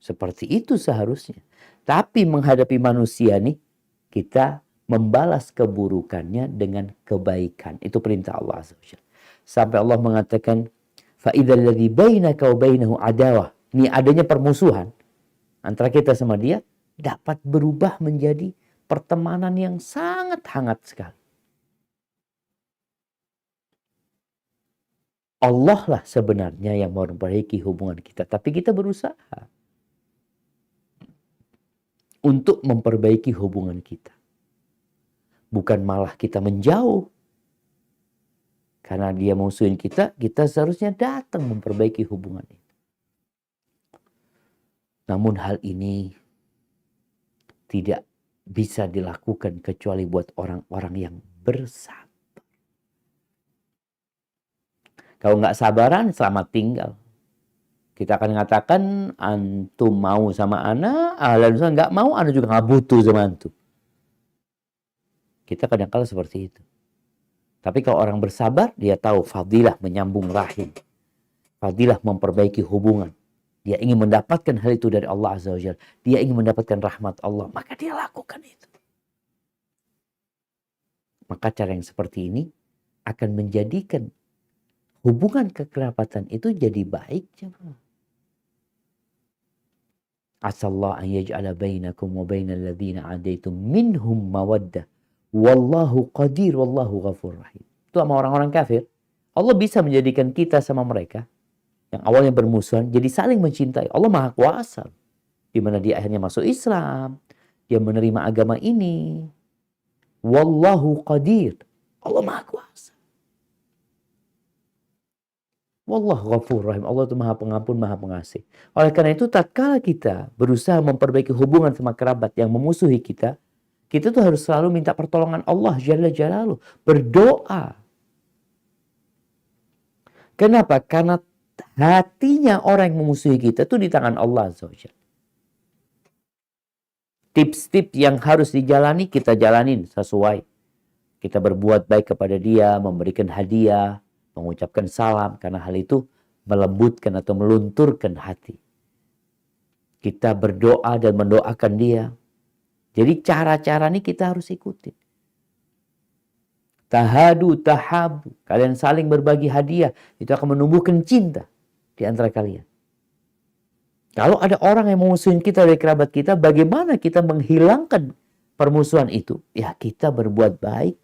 Seperti itu seharusnya. Tapi menghadapi manusia nih, kita membalas keburukannya dengan kebaikan. Itu perintah Allah Azza wa Jalla. Sampai Allah mengatakan, فَإِذَا الَّذِي بَيْنَكَ وَبَيْنَهُ عَدَاوَةٌ. Ini adanya permusuhan antara kita sama dia dapat berubah menjadi pertemanan yang sangat hangat sekali. Allah lah sebenarnya yang memperbaiki hubungan kita. Tapi kita berusaha untuk memperbaiki hubungan kita. Bukan malah kita menjauh. Karena dia musuhin kita, kita seharusnya datang memperbaiki hubungan itu. Namun hal ini tidak bisa dilakukan kecuali buat orang-orang yang bersabar. Kalau nggak sabaran, selamat tinggal. Kita akan mengatakan, antum mau sama ana, lalu nggak mau, ana juga nggak butuh sama antum. Kita kadang-kadang seperti itu. Tapi kalau orang bersabar, dia tahu fadilah menyambung rahim. Fadilah memperbaiki hubungan. Dia ingin mendapatkan hal itu dari Allah Azza wa Jalla. Dia ingin mendapatkan rahmat Allah. Maka dia lakukan itu. Maka cara yang seperti ini akan menjadikan hubungan kekerabatan itu jadi baik. Asallahu an yaj'ala bainakum wa bainal ladzina 'adaitum minhum mawaddah. Wallahu qadir, wallahu ghafur rahim. Itu sama orang-orang kafir. Allah bisa menjadikan kita sama mereka yang awalnya bermusuhan jadi saling mencintai. Allah Maha Kuasa. Di mana dia akhirnya masuk Islam. Dia menerima agama ini. Wallahu qadir. Allah Maha Kuasa. Wallahu ghafur rahim. Allah itu Maha Pengampun, Maha Pengasih. Oleh karena itu, tatkala kita berusaha memperbaiki hubungan sama kerabat yang memusuhi kita, kita tuh harus selalu minta pertolongan Allah Jalla Jalaluh. Berdoa. Kenapa? Karena hatinya orang yang memusuhi kita itu di tangan Allah Azza wa Jalla. Tips-tips yang harus dijalani, kita jalanin sesuai. Kita berbuat baik kepada dia, memberikan hadiah, mengucapkan salam. Karena hal itu melembutkan atau melunturkan hati. Kita berdoa dan mendoakan dia. Jadi cara-cara ini kita harus ikutin. Tahadu, tahabu. Kalian saling berbagi hadiah. Itu akan menumbuhkan cinta di antara kalian. Kalau ada orang yang memusuhin kita dari kerabat kita, bagaimana kita menghilangkan permusuhan itu? Ya kita berbuat baik,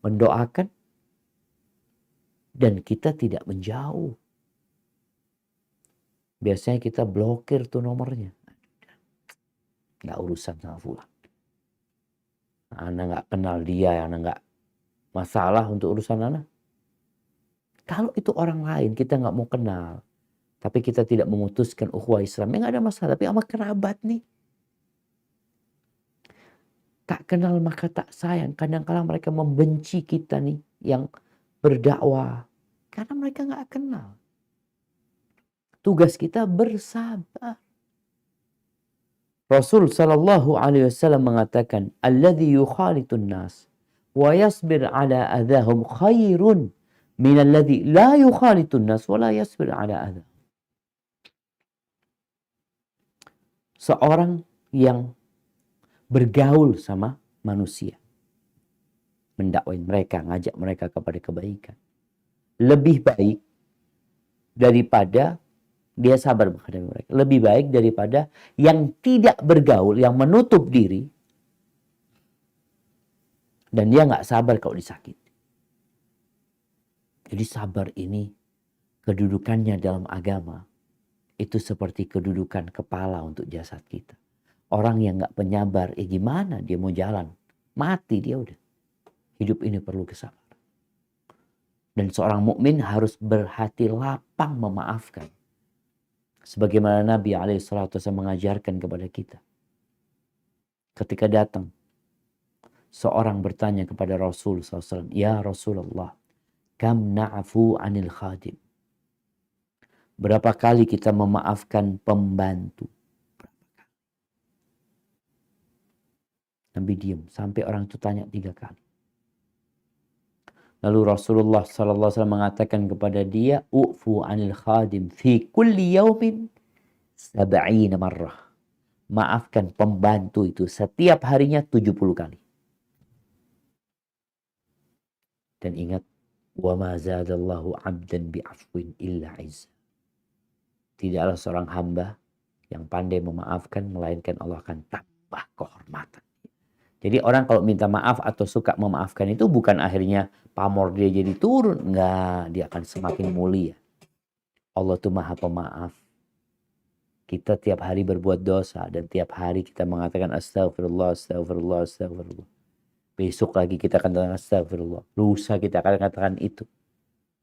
mendoakan, dan kita tidak menjauh. Biasanya kita blokir tuh nomornya. Nggak urusan sama fulan. Ana nggak kenal dia, ana nggak masalah untuk urusan ana. Kalau itu orang lain, kita nggak mau kenal. Tapi kita tidak memutuskan ukhuwah Islam, ya nggak ada masalah. Tapi sama kerabat nih, tak kenal maka tak sayang. Kadang-kadang mereka membenci kita nih yang berdakwah. Karena mereka nggak kenal. Tugas kita bersabar. Rasul sallallahu alaihi wasallam mengatakan, "Alladzi yukhalitun nas wa yasbir ala adahum khairun min alladzi la yukhalitun nas wa la yasbir ala adahum." Seorang yang bergaul sama manusia, mendakwai mereka, ngajak mereka kepada kebaikan, lebih baik daripada dia sabar menghadapi mereka. Lebih baik daripada yang tidak bergaul, yang menutup diri, dan dia nggak sabar kalau disakiti. Jadi sabar ini kedudukannya dalam agama itu seperti kedudukan kepala untuk jasad kita. Orang yang nggak penyabar, gimana dia mau jalan? Mati dia udah. Hidup ini perlu kesabaran. Dan seorang mukmin harus berhati lapang memaafkan. Sebagaimana Nabi SAW mengajarkan kepada kita. Ketika datang, seorang bertanya kepada Rasul SAW, "Ya Rasulullah, kam na'fu anil khadim?" Berapa kali kita memaafkan pembantu? Nabi diam sampai orang itu tanya 3 kali. Lalu Rasulullah SAW mengatakan kepada dia, "U'fu anil khadim fi kulli yaumin 70 marrah." Maafkan pembantu itu setiap harinya 70 kali. Dan ingat, wa ma zadallahu 'abdan bi'afwin illa 'izza. Tidaklah seorang hamba yang pandai memaafkan, melainkan Allah akan tambah kehormatan. Jadi orang kalau minta maaf atau suka memaafkan itu bukan akhirnya pamor dia jadi turun. Enggak, dia akan semakin mulia. Allah itu maha pemaaf. Kita tiap hari berbuat dosa dan tiap hari kita mengatakan astagfirullah, astagfirullah, astagfirullah. Besok lagi kita akan katakan astagfirullah. Lusa kita akan katakan itu.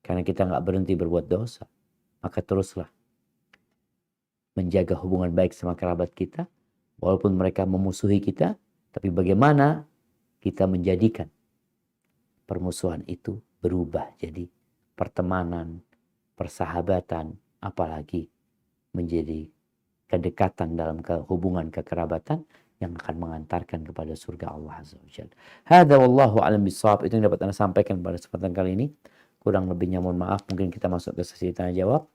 Karena kita nggak berhenti berbuat dosa. Maka teruslah menjaga hubungan baik sama kerabat kita, walaupun mereka memusuhi kita, tapi bagaimana kita menjadikan permusuhan itu berubah jadi pertemanan, persahabatan, apalagi menjadi kedekatan dalam hubungan kekerabatan yang akan mengantarkan kepada surga Allah Azza wa Jalla. Hadza wallahu a'lam bishawab. Itu yang dapat Anda sampaikan pada kesempatan kali ini. Kurang lebihnya mohon maaf. Mungkin kita masuk ke sesi tanya jawab.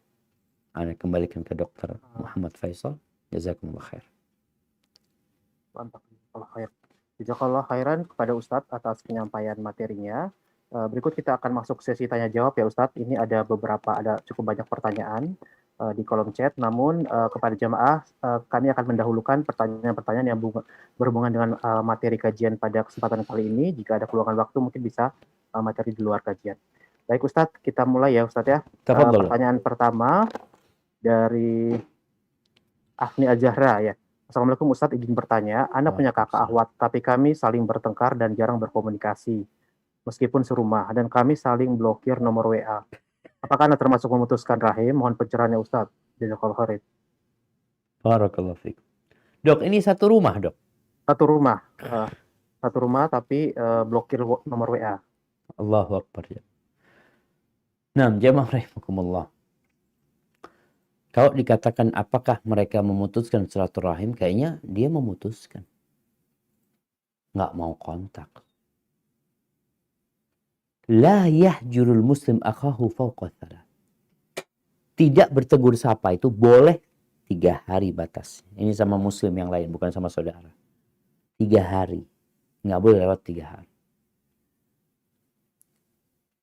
Anda kembalikan ke Dr. Muhammad Faisal. Jazakumullah khair. Mantap. Jazakallah khairan kepada Ustadz atas penyampaian materinya. Berikut kita akan masuk sesi tanya jawab ya Ustadz. Ini ada cukup banyak pertanyaan di kolom chat. Namun kepada jamaah kami akan mendahulukan pertanyaan-pertanyaan yang berhubungan dengan materi kajian pada kesempatan kali ini. Jika ada peluang waktu mungkin bisa materi di luar kajian. Baik Ustadz, kita mulai ya Ustadz ya. Pertanyaan pertama dari Afni Al-Zahra ya. Assalamualaikum Ustadz, izin bertanya. Ana punya kakak akhwat, tapi kami saling bertengkar dan jarang berkomunikasi. Meskipun serumah, dan kami saling blokir nomor WA. Apakah Ana termasuk memutuskan rahim? Mohon pencerahannya Ustadz. Jazakallahu khairan. Barakallahu fiik. Dok, ini satu rumah, Dok? Satu rumah. Satu rumah tapi blokir nomor WA. Allahu Akbar. Nah, jamaah rahimakumullah. Kalau dikatakan apakah mereka memutuskan silaturahim, kayaknya dia memutuskan. Nggak mau kontak. La yahjurul muslim akhahu fawqa thalath. Tidak bertegur sapa itu boleh 3 hari batas. Ini sama muslim yang lain, bukan sama saudara. 3 hari. Nggak boleh lewat 3 hari.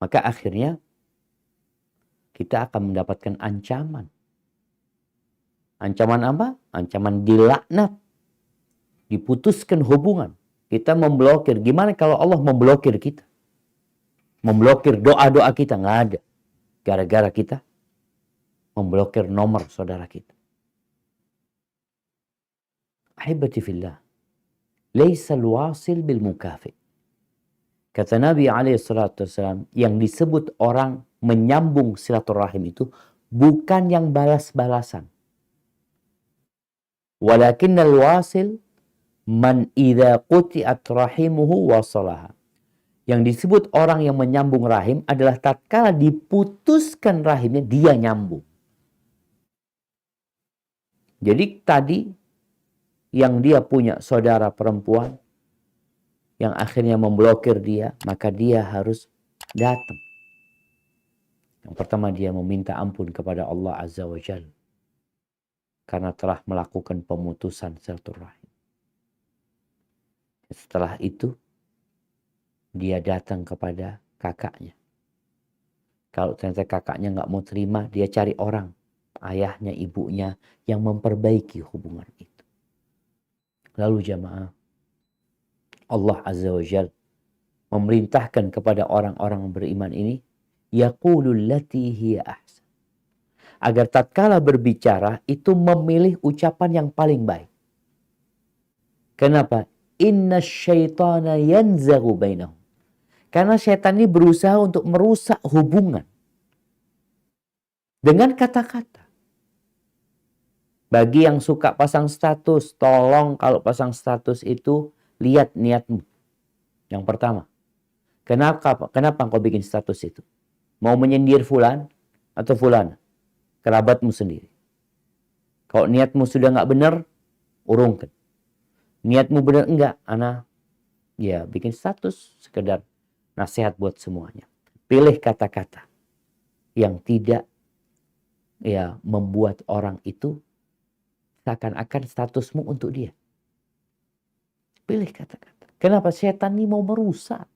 Maka akhirnya kita akan mendapatkan ancaman. Ancaman apa? Ancaman dilaknat. Diputuskan hubungan. Kita memblokir. Gimana kalau Allah memblokir kita? Memblokir doa-doa kita. Nggak ada. Gara-gara kita memblokir nomor saudara kita. Ahibati fillah. Laisa al-wasil bil mukafi. Kata Nabi SAW, yang disebut orang menyambung silaturahim itu bukan yang balas-balasan. Walakinnal wasil man idza quti'at rahimuhu wasalaha. Yang disebut orang yang menyambung rahim adalah tatkala diputuskan rahimnya, dia nyambung. Jadi tadi yang dia punya saudara perempuan yang akhirnya memblokir dia, maka dia harus datang. Yang pertama, dia meminta ampun kepada Allah Azza wa Jalla karena telah melakukan pemutusan silaturahim. Setelah itu dia datang kepada kakaknya. Kalau ternyata kakaknya nggak mau terima, dia cari orang, ayahnya, ibunya, yang memperbaiki hubungan itu. Lalu jamaah, Allah Azza wa Jalla memerintahkan kepada orang-orang beriman ini, yaqulul lati hiya ahsan. Agar tatkala berbicara itu memilih ucapan yang paling baik. Kenapa? Inna syaitana yanzaghu bainahum. Karena syaitan ini berusaha untuk merusak hubungan dengan kata-kata. Bagi yang suka pasang status, tolong kalau pasang status itu lihat niatmu. Yang pertama, kenapa engkau bikin status itu? Mau menyindir fulan atau fulana? Kerabatmu sendiri. Kalau niatmu sudah nggak benar, urungkan. Niatmu benar enggak, ana ya bikin status sekedar nasihat buat semuanya. Pilih kata-kata yang tidak ya membuat orang itu seakan-akan statusmu untuk dia. Pilih kata-kata. Kenapa? Setan ini mau merusak.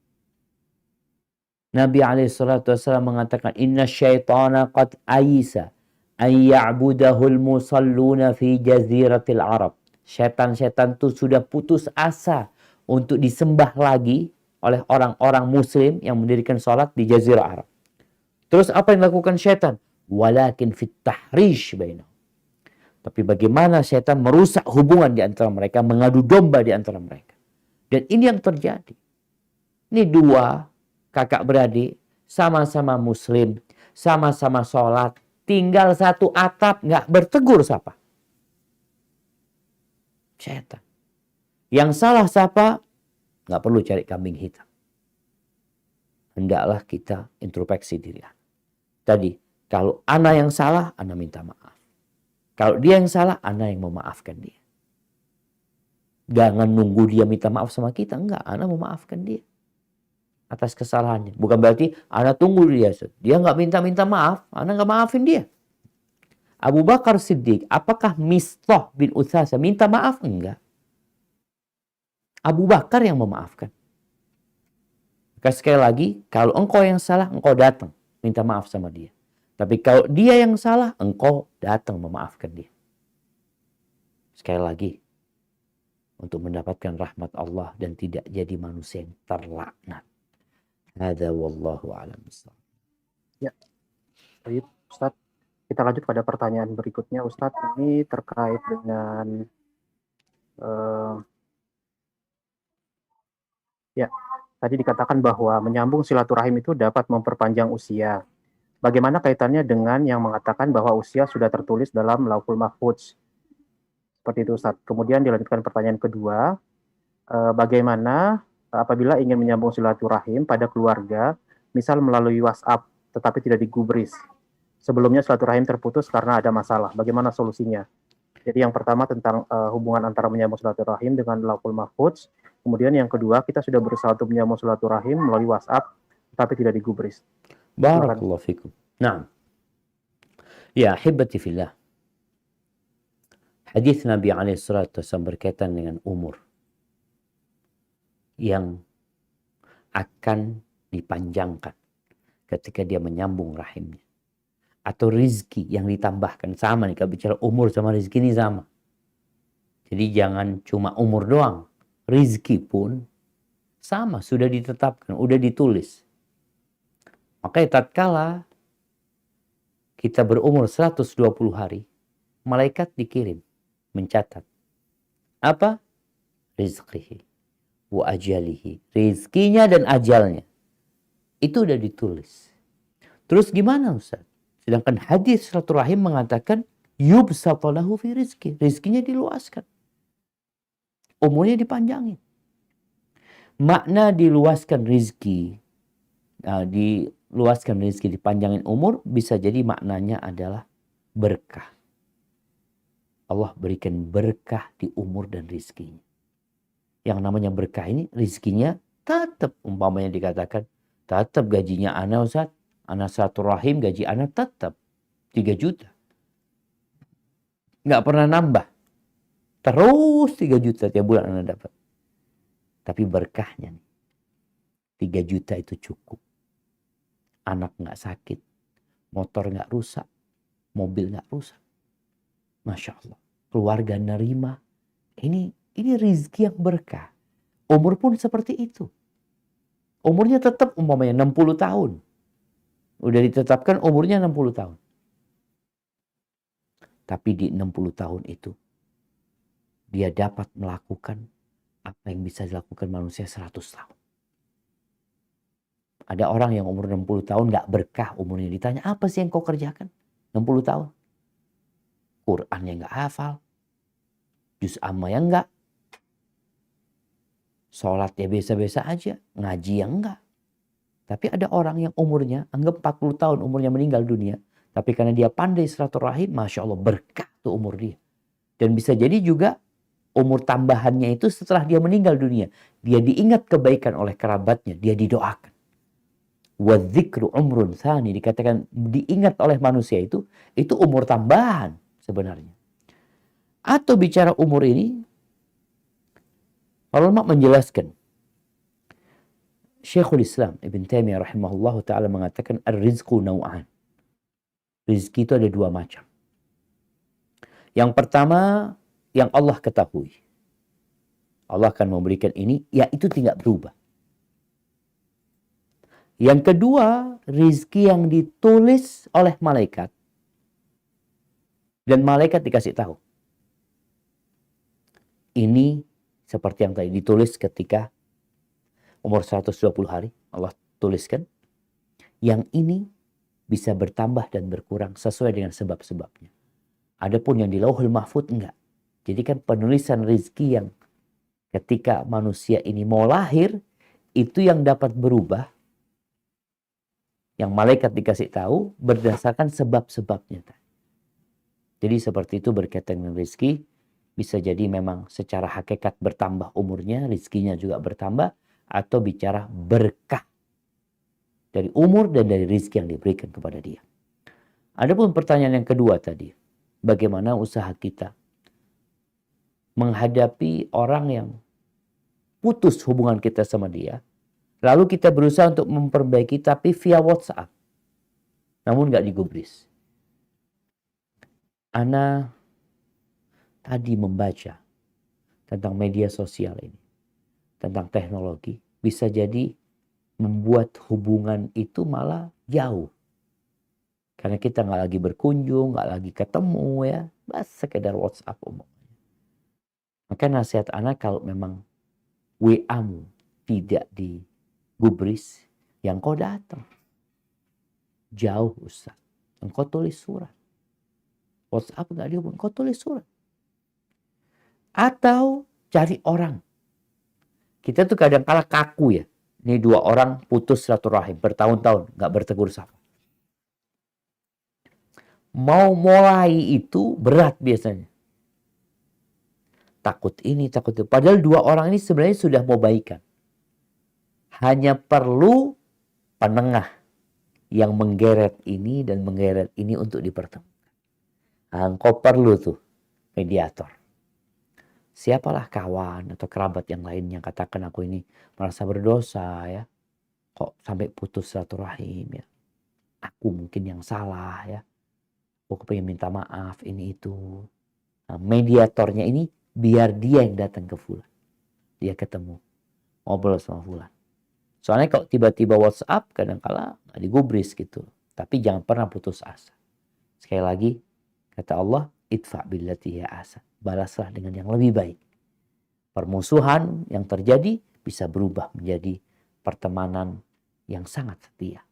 Nabi SAW mengatakan, Inna syaitana qad ayisa an ya'budahul musalluna fi jaziratil Arab. Setan-setan itu sudah putus asa untuk disembah lagi oleh orang-orang muslim yang mendirikan sholat di jazirah Arab. Terus apa yang dilakukan setan? Walakin fit tahrish bainahum. Tapi bagaimana setan merusak hubungan di antara mereka, mengadu domba di antara mereka. Dan ini yang terjadi. Ini dua kakak beradik, sama-sama muslim, sama-sama sholat, tinggal satu atap, nggak bertegur sapa. Setan. Yang salah sapa, nggak perlu cari kambing hitam. Hendaklah kita introspeksi diri. Tadi, kalau ana yang salah, ana minta maaf. Kalau dia yang salah, ana yang memaafkan dia. Jangan nunggu dia minta maaf sama kita. Enggak, ana memaafkan dia atas kesalahannya. Bukan berarti ana tunggu dia. Dia nggak minta maaf, ana nggak maafin dia. Abu Bakar Siddiq, apakah Mistah bin Utsasah minta maaf? Enggak. Abu Bakar yang memaafkan. Maka sekali lagi, kalau engkau yang salah, engkau datang minta maaf sama dia. Tapi kalau dia yang salah, engkau datang memaafkan dia. Sekali lagi, untuk mendapatkan rahmat Allah dan tidak jadi manusia yang terlaknat. Hadza wallahu a'lam bishawab. Ya, baik Ustaz. Kita lanjut pada pertanyaan berikutnya, Ustaz. Ini terkait dengan tadi dikatakan bahwa menyambung silaturahim itu dapat memperpanjang usia. Bagaimana kaitannya dengan yang mengatakan bahwa usia sudah tertulis dalam Lauhul Mahfudz? Seperti itu, Ustaz. Kemudian dilanjutkan pertanyaan kedua, bagaimana apabila ingin menyambung silaturahim pada keluarga, misal melalui WhatsApp, tetapi tidak digubris. Sebelumnya silaturahim terputus karena ada masalah. Bagaimana solusinya? Jadi yang pertama tentang hubungan antara menyambung silaturahim dengan Lauhul Mahfudz. Kemudian yang kedua, kita sudah berusaha untuk menyambung silaturahim melalui WhatsApp, tetapi tidak digubris. Barakallahu fikum. Nah, ya ahibati fillah. Hadis Nabi SAW berkaitan dengan umur yang akan dipanjangkan ketika dia menyambung rahimnya. atau rizki yang ditambahkan. Sama nih, kalau bicara umur sama rizki ini sama. Jadi jangan cuma umur doang, rizki pun sama, sudah ditetapkan, udah ditulis. Makanya tatkala kita berumur 120 hari, malaikat dikirim mencatat apa? Rizqihi wa ajalihi, rizkinya dan ajalnya. Itu udah ditulis. Terus gimana Ustaz? Sedangkan hadis silaturahim mengatakan yubsata lahu fi rizki, rizkinya diluaskan, umurnya dipanjangin. Makna diluaskan rizki, dipanjangin umur, bisa jadi maknanya adalah berkah. Allah berikan berkah di umur dan rizkinya. Yang namanya berkah ini, rizkinya tetap, umpamanya dikatakan tetap gajinya ana Ustaz, ana silaturahim gaji ana tetap 3 juta. Nggak pernah nambah. Terus 3 juta tiap bulan ana dapat. Tapi berkahnya nih, 3 juta itu cukup. Anak nggak sakit, motor nggak rusak, mobil nggak rusak. Masya Allah. Keluarga nerima. Ini rizki yang berkah. Umur pun seperti itu. Umurnya tetap umpamanya 60 tahun. Udah ditetapkan umurnya 60 tahun. Tapi di 60 tahun itu, dia dapat melakukan apa yang bisa dilakukan manusia 100 tahun. Ada orang yang umur 60 tahun gak berkah umurnya. Ditanya, apa sih yang kau kerjakan? 60 tahun. Quran yang gak hafal. Juz amma yang gak. Sholat ya biasa-biasa aja. Ngaji yang enggak. Tapi ada orang yang umurnya, anggap 40 tahun umurnya meninggal dunia. Tapi karena dia pandai silaturahim, Masya Allah berkah tuh umur dia. Dan bisa jadi juga umur tambahannya itu setelah dia meninggal dunia. Dia diingat kebaikan oleh kerabatnya. Dia didoakan. Wadzikru umrun tsani, dikatakan diingat oleh manusia itu umur tambahan sebenarnya. Atau bicara umur ini, para ulama menjelaskan. Syekhul Islam Ibn Taimiyah rahimahullah ta'ala mengatakan ar-rizqu naw'an. Rizki itu ada 2 macam. Yang pertama, yang Allah ketahui. Allah akan memberikan ini, ya itu tidak berubah. Yang kedua, rizki yang ditulis oleh malaikat. Dan malaikat dikasih tahu. Ini seperti yang tadi ditulis ketika umur 120 hari. Allah tuliskan. Yang ini bisa bertambah dan berkurang sesuai dengan sebab-sebabnya. Adapun yang di Lauhul Mahfuz enggak. Jadi kan penulisan rizki yang ketika manusia ini mau lahir, itu yang dapat berubah. Yang malaikat dikasih tahu berdasarkan sebab-sebabnya. Jadi seperti itu berkaitan dengan rizki. Bisa jadi memang secara hakikat bertambah umurnya, rizkinya juga bertambah. Atau bicara berkah. Dari umur dan dari rizki yang diberikan kepada dia. Adapun pertanyaan yang kedua tadi. Bagaimana usaha kita menghadapi orang yang putus hubungan kita sama dia. Lalu kita berusaha untuk memperbaiki tapi via WhatsApp. Namun gak digubris. Ana tadi membaca tentang media sosial ini. Tentang teknologi. Bisa jadi membuat hubungan itu malah jauh. Karena kita gak lagi berkunjung, gak lagi ketemu ya. Bas sekedar WhatsApp umumnya. Maka nasihat ana kalau memang WA-mu tidak digubris, yang kau datang. Jauh Ustaz. Engkau tulis surat. WhatsApp gak dihubungi, engkau tulis surat. Atau cari orang. Kita tuh kadang kala kaku ya. Ini 2 orang putus silaturahim bertahun-tahun gak bertegur sapa. Mau mulai itu berat biasanya. Takut ini, takut itu. Padahal 2 orang ini sebenarnya sudah mau baikan. Hanya perlu penengah yang menggeret ini dan menggeret ini untuk dipertemukan. Engkau perlu tuh mediator. Siapalah kawan atau kerabat yang lain yang katakan aku ini merasa berdosa ya. Kok sampai putus silaturahim ya. Aku mungkin yang salah ya. aku pengen minta maaf, ini itu. Nah, mediatornya ini biar dia yang datang ke fulan. Dia ketemu, ngobrol sama fulan. Soalnya kalau tiba-tiba WhatsApp kadang-kala nggak digubris gitu. Tapi jangan pernah putus asa. Sekali lagi, kata Allah, idfa billati hiya ahsan. Balaslah dengan yang lebih baik. Permusuhan yang terjadi bisa berubah menjadi pertemanan yang sangat setia.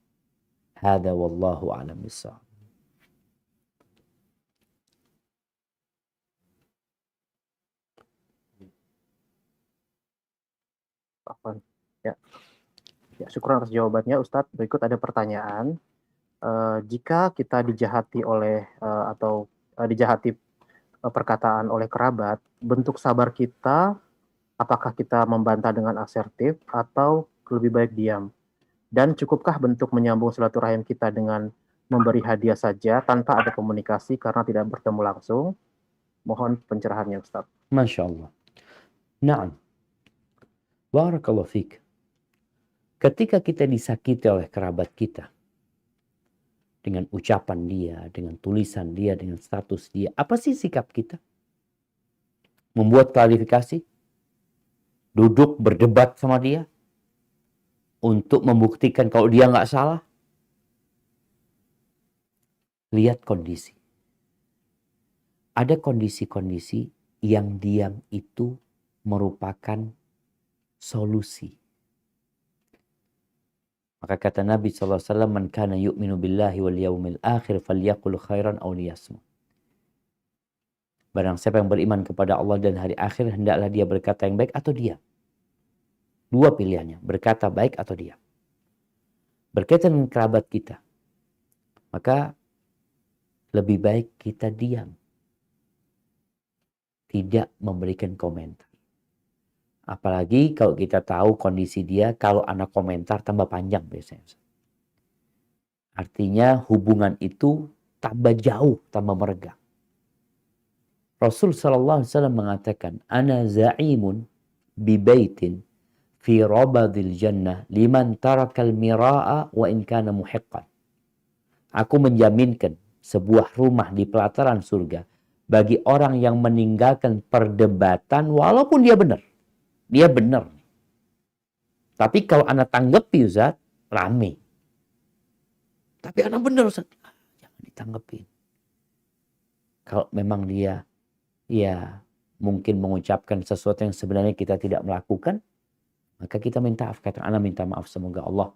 Hada wallahu a'lam bishawab. Afwan. Ya, syukur atas jawabannya Ustadz. Berikut ada pertanyaan. Jika kita dijahati oleh dijahati perkataan oleh kerabat, bentuk sabar kita, apakah kita membantah dengan asertif atau lebih baik diam? Dan cukupkah bentuk menyambung silaturahim kita dengan memberi hadiah saja tanpa ada komunikasi karena tidak bertemu langsung? Mohon pencerahannya Ustaz. Masya Allah. Naam. Barakallahu fiik. Ketika kita disakiti oleh kerabat kita, dengan ucapan dia, dengan tulisan dia, dengan status dia, apa sih sikap kita? Membuat klarifikasi? Duduk berdebat sama dia? Untuk membuktikan kalau dia nggak salah? Lihat kondisi. Ada kondisi-kondisi yang diam itu merupakan solusi. Maka kata Nabi SAW, man kana yu'minu billahi wal yaumil akhir falyaqul khairan aw liyasmut. Barang siapa yang beriman kepada Allah dan hari akhir, hendaklah dia berkata yang baik atau diam. Dua pilihannya, berkata baik atau diam. Berkaitan dengan kerabat kita, maka lebih baik kita diam. Tidak memberikan komentar. Apalagi kalau kita tahu kondisi dia, kalau anak komentar tambah panjang biasanya. Artinya hubungan itu tambah jauh, tambah meregang. Rasul sallallahu alaihi wasallam mengatakan, "Ana za'imun bi baitin fi rabadil jannah liman tarakal mira'a wa in kana muhiqqan." Aku menjaminkan sebuah rumah di pelataran surga bagi orang yang meninggalkan perdebatan walaupun dia benar. Dia benar. Tapi kalau anak tanggapi Ustaz, rame. Tapi anak benar Ustaz, jangan ditanggepin. Kalau memang dia ya mungkin mengucapkan sesuatu yang sebenarnya kita tidak melakukan, maka kita minta maaf. Kata anak minta maaf, semoga Allah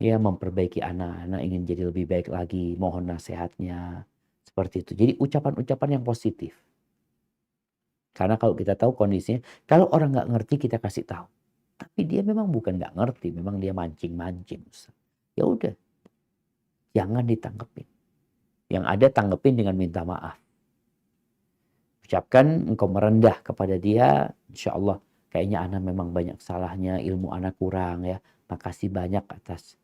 ya memperbaiki anak ingin jadi lebih baik lagi, mohon nasihatnya. Seperti itu. Jadi ucapan-ucapan yang positif. Karena kalau kita tahu kondisinya, kalau orang nggak ngerti kita kasih tahu. Tapi dia memang bukan nggak ngerti, memang dia mancing-mancing. Ya udah, jangan ditanggepin. Yang ada tanggepin dengan minta maaf. Ucapkan engkau merendah kepada dia, insya Allah kayaknya anak memang banyak salahnya, ilmu anak kurang ya. Makasih banyak atas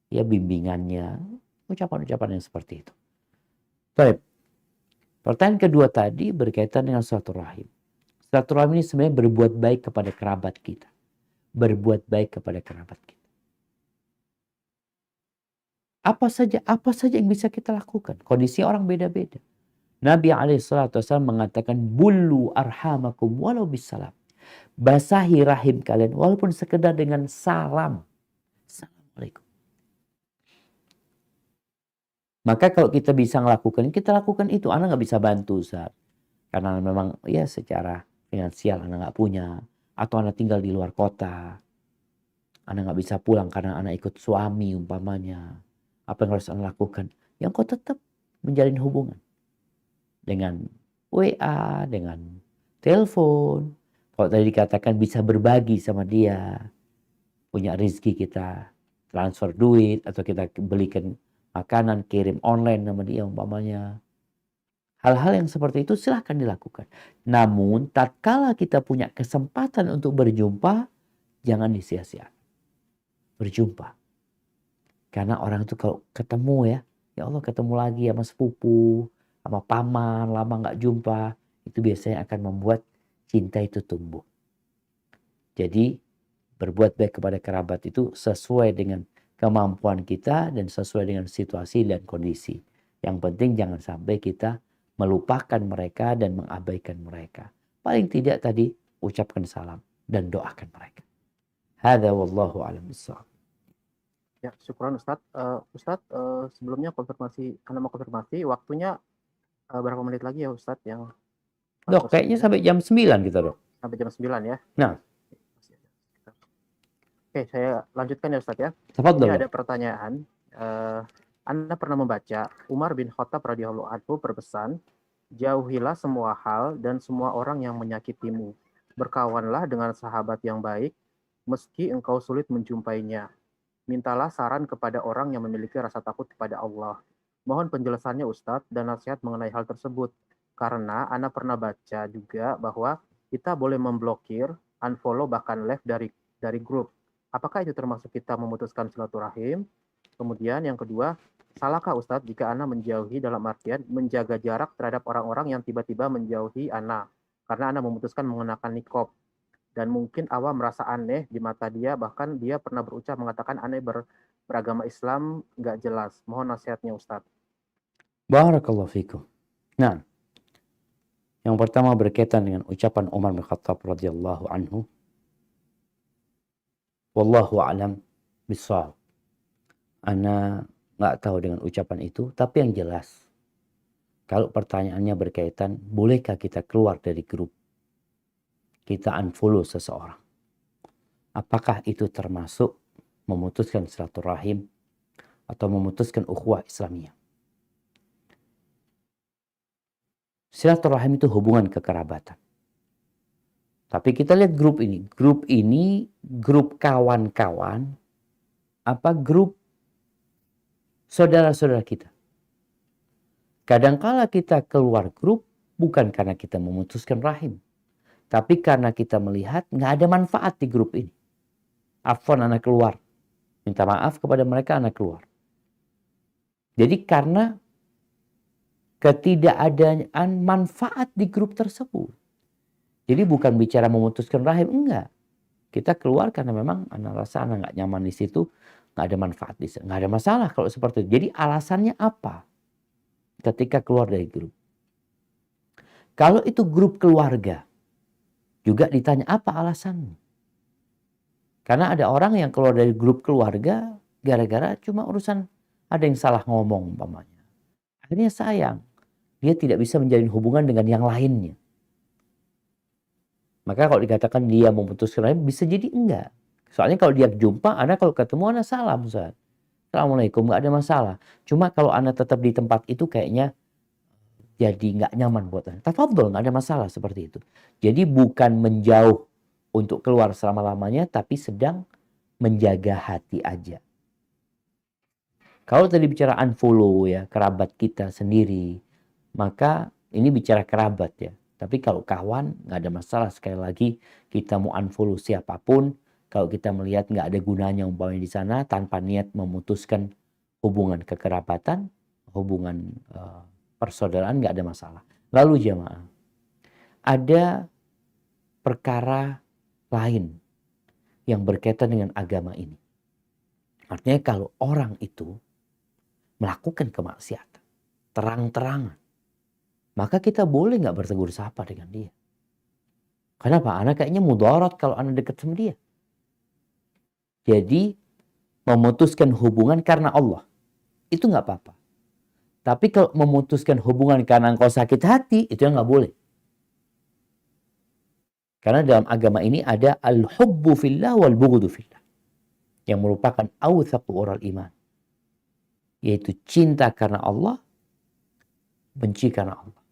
ya bimbingannya. Ucapan-ucapan yang seperti itu. Baik. Pertanyaan kedua tadi berkaitan dengan silaturahim. Silaturahim ini sebenarnya berbuat baik kepada kerabat kita. Berbuat baik kepada kerabat kita. Apa saja yang bisa kita lakukan. Kondisi orang beda-beda. Nabi SAW mengatakan, Bullu arhamakum walau bisalam. Basahi rahim kalian walaupun sekedar dengan salam. Assalamualaikum. Maka kalau kita bisa melakukan, kita lakukan itu. Anak nggak bisa bantu Ustaz. Karena memang ya secara finansial anak nggak punya. Atau anak tinggal di luar kota. Anak nggak bisa pulang karena anak ikut suami umpamanya. Apa yang harus anak lakukan? Yang kau tetap menjalin hubungan. Dengan WA, dengan telepon. Kalau tadi dikatakan bisa berbagi sama dia. Punya rezeki kita transfer duit. Atau kita belikan makanan, kirim online sama dia umpamanya. Hal-hal yang seperti itu silahkan dilakukan. Namun tatkala kita punya kesempatan untuk berjumpa, jangan disia-sia. Berjumpa. Karena orang itu kalau ketemu ya Allah ketemu lagi sama sepupu, sama paman, lama nggak jumpa, itu biasanya akan membuat cinta itu tumbuh. Jadi berbuat baik kepada kerabat itu sesuai dengan kemampuan kita dan sesuai dengan situasi dan kondisi Yang penting jangan sampai kita melupakan mereka dan mengabaikan mereka. Paling tidak tadi ucapkan salam dan doakan mereka. Hadza wallahu a'lam bishawab. Ya, syukran Ustadz. Ustadz, sebelumnya Anda mau konfirmasi waktunya berapa menit lagi ya Ustadz yang Dok, kayaknya sampai jam 9 kita, Dok. sampai jam 9 ya. Nah. Oke, saya lanjutkan ya Ustadz ya. Tafadhol. Ini ada pertanyaan. Anda pernah membaca Umar bin Khattab radhiyallahu anhu berpesan, jauhilah semua hal dan semua orang yang menyakitimu. Berkawanlah dengan sahabat yang baik, meski engkau sulit menjumpainya. Mintalah saran kepada orang yang memiliki rasa takut kepada Allah. Mohon penjelasannya Ustadz dan nasihat mengenai hal tersebut. Karena Anda pernah baca juga bahwa kita boleh memblokir, unfollow, bahkan left dari grup. Apakah itu termasuk kita memutuskan silaturahim? Kemudian yang kedua, salahkah Ustadz jika Anda menjauhi dalam artian menjaga jarak terhadap orang-orang yang tiba-tiba menjauhi Anda? Karena Anda memutuskan mengenakan niqab. Dan mungkin awam merasa aneh di mata dia, bahkan dia pernah berucap mengatakan aneh beragama Islam nggak jelas. Mohon nasihatnya Ustadz. Barakallahu fikum. Nah, yang pertama berkaitan dengan ucapan Umar bin Khattab radhiyallahu anhu. Wallahu a'lam bishawab. Ana nggak tahu dengan ucapan itu, tapi yang jelas, kalau pertanyaannya berkaitan, bolehkah kita keluar dari grup? Kita unfollow seseorang. Apakah itu termasuk memutuskan silaturahim atau memutuskan ukhuwah Islamiyah? Silaturahim itu hubungan kekerabatan. Tapi kita lihat grup ini. Grup ini grup kawan-kawan apa grup saudara-saudara kita. Kadangkala kita keluar grup bukan karena kita memutuskan rahim. Tapi karena kita melihat nggak ada manfaat di grup ini. Afwan, anak keluar. Minta maaf kepada mereka, anak keluar. Jadi karena ketidakadaan manfaat di grup tersebut. Jadi bukan bicara memutuskan rahim, enggak. Kita keluar karena memang anak rasa anak nggak nyaman di situ, nggak ada manfaat di situ. Nggak ada masalah kalau seperti itu. Jadi alasannya apa ketika keluar dari grup? Kalau itu grup keluarga, juga ditanya apa alasanmu? Karena ada orang yang keluar dari grup keluarga gara-gara cuma urusan ada yang salah ngomong umpamanya. Akhirnya sayang. Dia tidak bisa menjalin hubungan dengan yang lainnya. Maka kalau dikatakan dia memutuskan rahim, bisa jadi enggak. Soalnya kalau dia jumpa, Anda kalau ketemu Anda salam, Ustaz. Assalamualaikum, nggak ada masalah. Cuma kalau Anda tetap di tempat itu kayaknya jadi nggak nyaman buat Anda. Tafadhol, nggak ada masalah seperti itu. Jadi bukan menjauh untuk keluar selama-lamanya, tapi sedang menjaga hati aja. Kalau tadi bicara unfollow ya, kerabat kita sendiri, maka ini bicara kerabat ya. Tapi kalau kawan nggak ada masalah. Sekali lagi kita mau unfollow siapapun, kalau kita melihat nggak ada gunanya umpamanya di sana tanpa niat memutuskan hubungan kekerabatan, hubungan persaudaraan, nggak ada masalah. Lalu jamaah, ada perkara lain yang berkaitan dengan agama ini. Artinya kalau orang itu melakukan kemaksiatan terang-terangan, maka kita boleh nggak bertegur sapa dengan dia. Kenapa? Anak kayaknya mudarat kalau anak dekat sama dia. Jadi memutuskan hubungan karena Allah itu nggak apa-apa. Tapi kalau memutuskan hubungan karena engkau sakit hati, itu yang nggak boleh. Karena dalam agama ini ada al-hubbu fillah wal bughdu fillah. Yang merupakan awthaqu ural iman. Yaitu cinta karena Allah, benci karena Allah.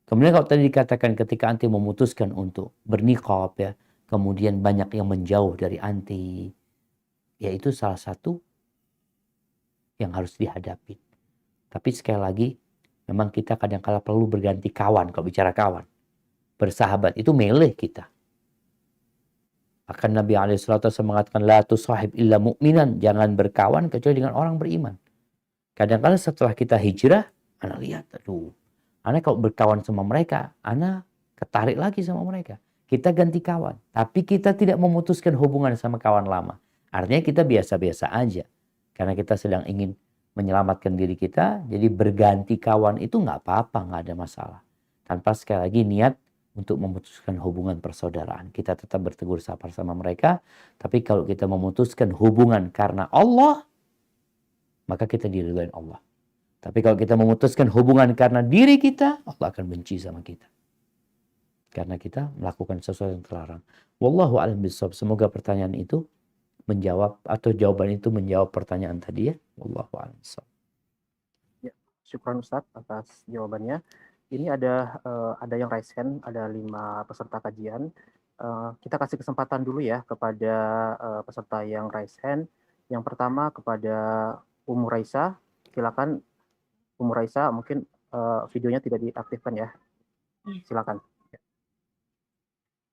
Kemudian kalau tadi dikatakan ketika anti memutuskan untuk berniqab ya, kemudian banyak yang menjauh dari anti, yaitu salah satu yang harus dihadapi. Tapi sekali lagi, memang kita kadang-kala perlu berganti kawan kalau bicara kawan. Bersahabat itu milih kita. Akan Nabi SAW mengatakan, la tusahib illa mu'minan. Jangan berkawan kecuali dengan orang beriman. Kadang-kadang setelah kita hijrah, anak lihat, aduh, anak kalau berkawan sama mereka, anak ketarik lagi sama mereka. Kita ganti kawan. Tapi kita tidak memutuskan hubungan sama kawan lama. Artinya kita biasa-biasa aja. Karena kita sedang ingin menyelamatkan diri kita. Jadi berganti kawan itu nggak apa-apa, nggak ada masalah. Tanpa sekali lagi niat untuk memutuskan hubungan persaudaraan. Kita tetap bertegur sapa sama mereka. Tapi kalau kita memutuskan hubungan karena Allah, maka kita diridhoin Allah. Tapi kalau kita memutuskan hubungan karena diri kita, Allah akan benci sama kita. Karena kita melakukan sesuatu yang terlarang. Wallahu a'lam bishawab. Semoga pertanyaan itu menjawab, atau jawaban itu menjawab pertanyaan tadi ya. Wallahu a'lam bishawab. Ya, syukran Ustadz atas jawabannya. Ini ada yang raise hand, ada 5 peserta kajian. Kita kasih kesempatan dulu ya kepada peserta yang raise hand. Yang pertama kepada Ummu Raisa. Silakan Ummu Raisa, mungkin videonya tidak diaktifkan ya. Silakan.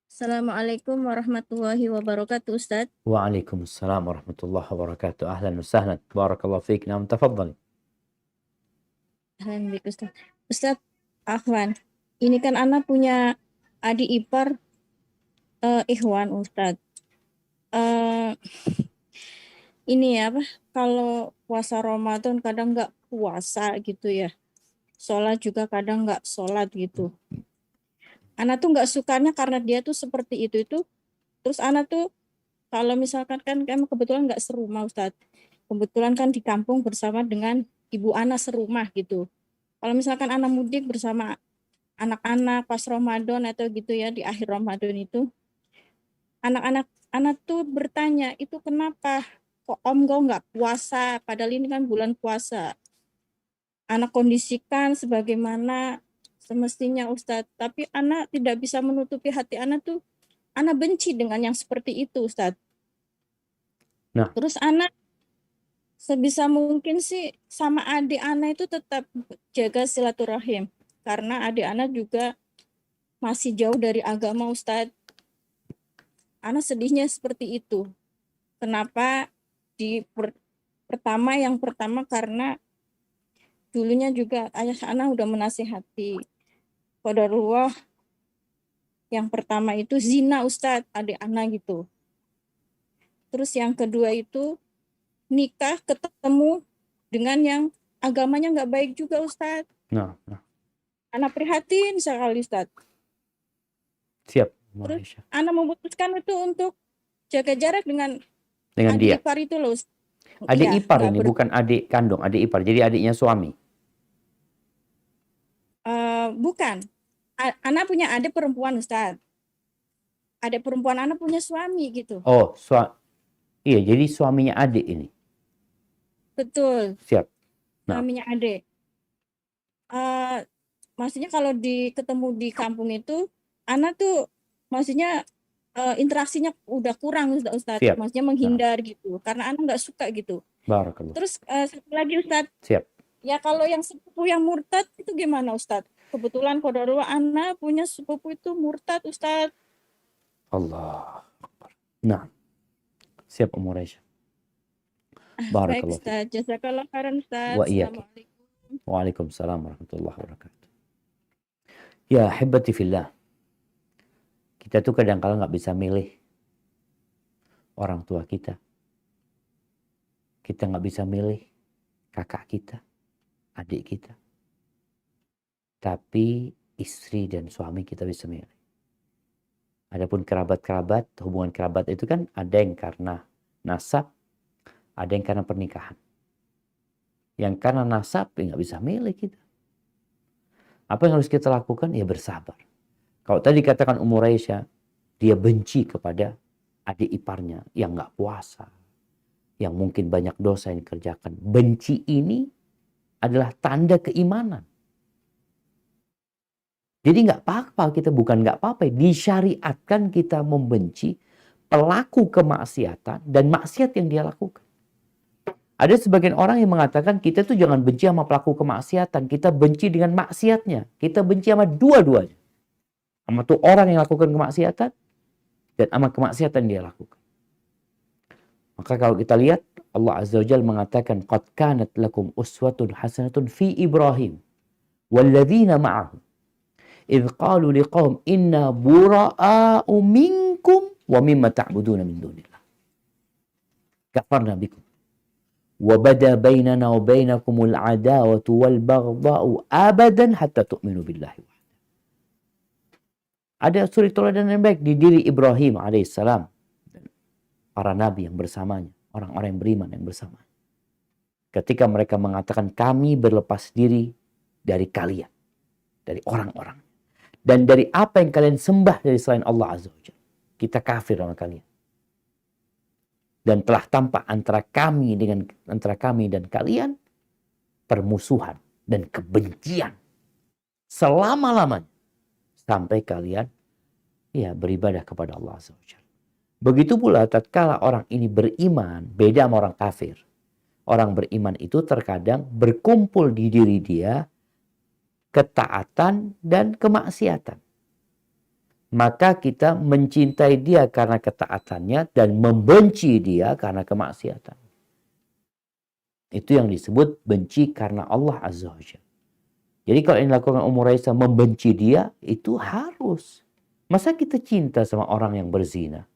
Assalamualaikum warahmatullahi wabarakatuh, Ustadz. Waalaikumsalam warahmatullahi wabarakatuh. Ahlan wa sahlan. Barakallahu fiik. Naam, tafadhali. Ahlan bik, Ustadz. Ustadz, Ahwan, ini kan Ana punya adik ipar Ikhwan, Ustadz. Ini ya, kalau puasa Ramadan kadang nggak puasa gitu ya. Sholat juga kadang nggak sholat gitu. Ana tuh nggak sukanya karena dia tuh seperti itu. Terus Ana tuh kalau misalkan kan emang kebetulan nggak serumah, Ustadz. Kebetulan kan di kampung bersama dengan ibu Ana serumah gitu. Kalau misalkan Ana mudik bersama anak-anak pas Ramadan atau gitu ya, di akhir Ramadan itu, anak-anak Ana tuh bertanya, itu kenapa kok Om Go nggak puasa, padahal ini kan bulan puasa. Ana kondisikan sebagaimana semestinya, Ustadz. Tapi Ana tidak bisa menutupi hati Ana tuh, Ana benci dengan yang seperti itu, Ustadz. Nah. Terus Ana sebisa mungkin sih sama adik Ana itu tetap jaga silaturahim. Karena adik Ana juga masih jauh dari agama, Ustadz. Ana sedihnya seperti itu. Kenapa yang pertama karena dulunya juga ayah Ana udah menasihati. Qadarullah yang pertama itu zina, Ustadz, adik Ana gitu. Terus yang kedua itu nikah ketemu dengan yang agamanya nggak baik juga, Ustadz. Nah. Ana prihatin sekali, Ustadz. Siap. Terus Ana memutuskan itu untuk jaga jarak dengan dia. Adik ipar itu loh. Adik ipar ini bukan adik kandung, adik ipar. Jadi adiknya suami. Bukan. Ana punya adik perempuan, Ustadz. Adik perempuan Ana punya suami gitu. Oh, iya, jadi suaminya adik ini. Betul. Siap. Nah. Suaminya adik. Maksudnya kalau ketemu di kampung itu, Ana tuh maksudnya interaksinya udah kurang, Ustadz. Siap. Maksudnya menghindar gitu. Karena Ana nggak suka gitu. Barakallah. Terus satu lagi, Ustadz. Siap. Ya kalau yang sepupu yang murtad itu gimana, Ustadz? Kebetulan qadarullah Ana punya sepupu itu murtad, Ustadz. Allah. Nah. Siap, Ummu Raisa. Baik, Ustadz. Jazakallah khairan, Ustadz. Assalamualaikum. Waalaikumsalam warahmatullahi wabarakatuh. Ya, hibbati fillah. Kita tuh kadang-kadang nggak bisa milih orang tua kita. Kita nggak bisa milih kakak kita, adik kita. Tapi istri dan suami kita bisa milih. Adapun kerabat-kerabat, hubungan kerabat itu kan ada yang karena nasab, ada yang karena pernikahan. Yang karena nasab ya nggak bisa milih kita. Apa yang harus kita lakukan? Ya bersabar. Kalau tadi katakan Ummu Raisa, dia benci kepada adik iparnya yang nggak puasa, yang mungkin banyak dosa yang dikerjakan. Benci ini adalah tanda keimanan. Jadi nggak apa-apa, kita bukan nggak apa-apa, disyariatkan kita membenci pelaku kemaksiatan dan maksiat yang dia lakukan. Ada sebagian orang yang mengatakan kita tuh jangan benci sama pelaku kemaksiatan, kita benci dengan maksiatnya, kita benci sama dua-duanya. Sama tuh orang yang lakukan kemaksiatan dan sama kemaksiatan dia lakukan. Maka kalau kita lihat Allah Azza wa Jalla mengatakan qad kanat lakum uswatun hasanatun fi Ibrahim walladzina ma'ahu idh qalu liqaum inna bura'a'u minkum wa mimma ta'buduna min dunillah kafarna bikum وَبَدَا بَيْنَنَا وَبَيْنَكُمُ الْعَدَاوَةُ وَالْبَغْضَاءُ أَبَدًا حَتَّى تُؤْمِنُوا بِاللَّهِ وَحْدَهُ. Ada suri teladan yang baik di diri Ibrahim alaihissalam, para nabi yang bersamanya, orang-orang yang beriman yang bersamanya. Ketika mereka mengatakan, kami berlepas diri dari kalian, dari orang-orang, dan dari apa yang kalian sembah dari selain Allah Azza wa Jalla. Kita kafir sama kalian. Dan telah tampak antara kami dan kalian permusuhan dan kebencian selama-lamanya sampai kalian beribadah kepada Allah Azza wa Jalla. Begitu pula tatkala orang ini beriman, beda sama orang kafir. Orang beriman itu terkadang berkumpul di diri dia ketaatan dan kemaksiatan. Maka kita mencintai dia karena ketaatannya dan membenci dia karena kemaksiatan. Itu yang disebut benci karena Allah Azza wa Jalla. Jadi kalau yang dilakukan Ummu Raisa membenci dia, itu harus. Masa kita cinta sama orang yang berzina?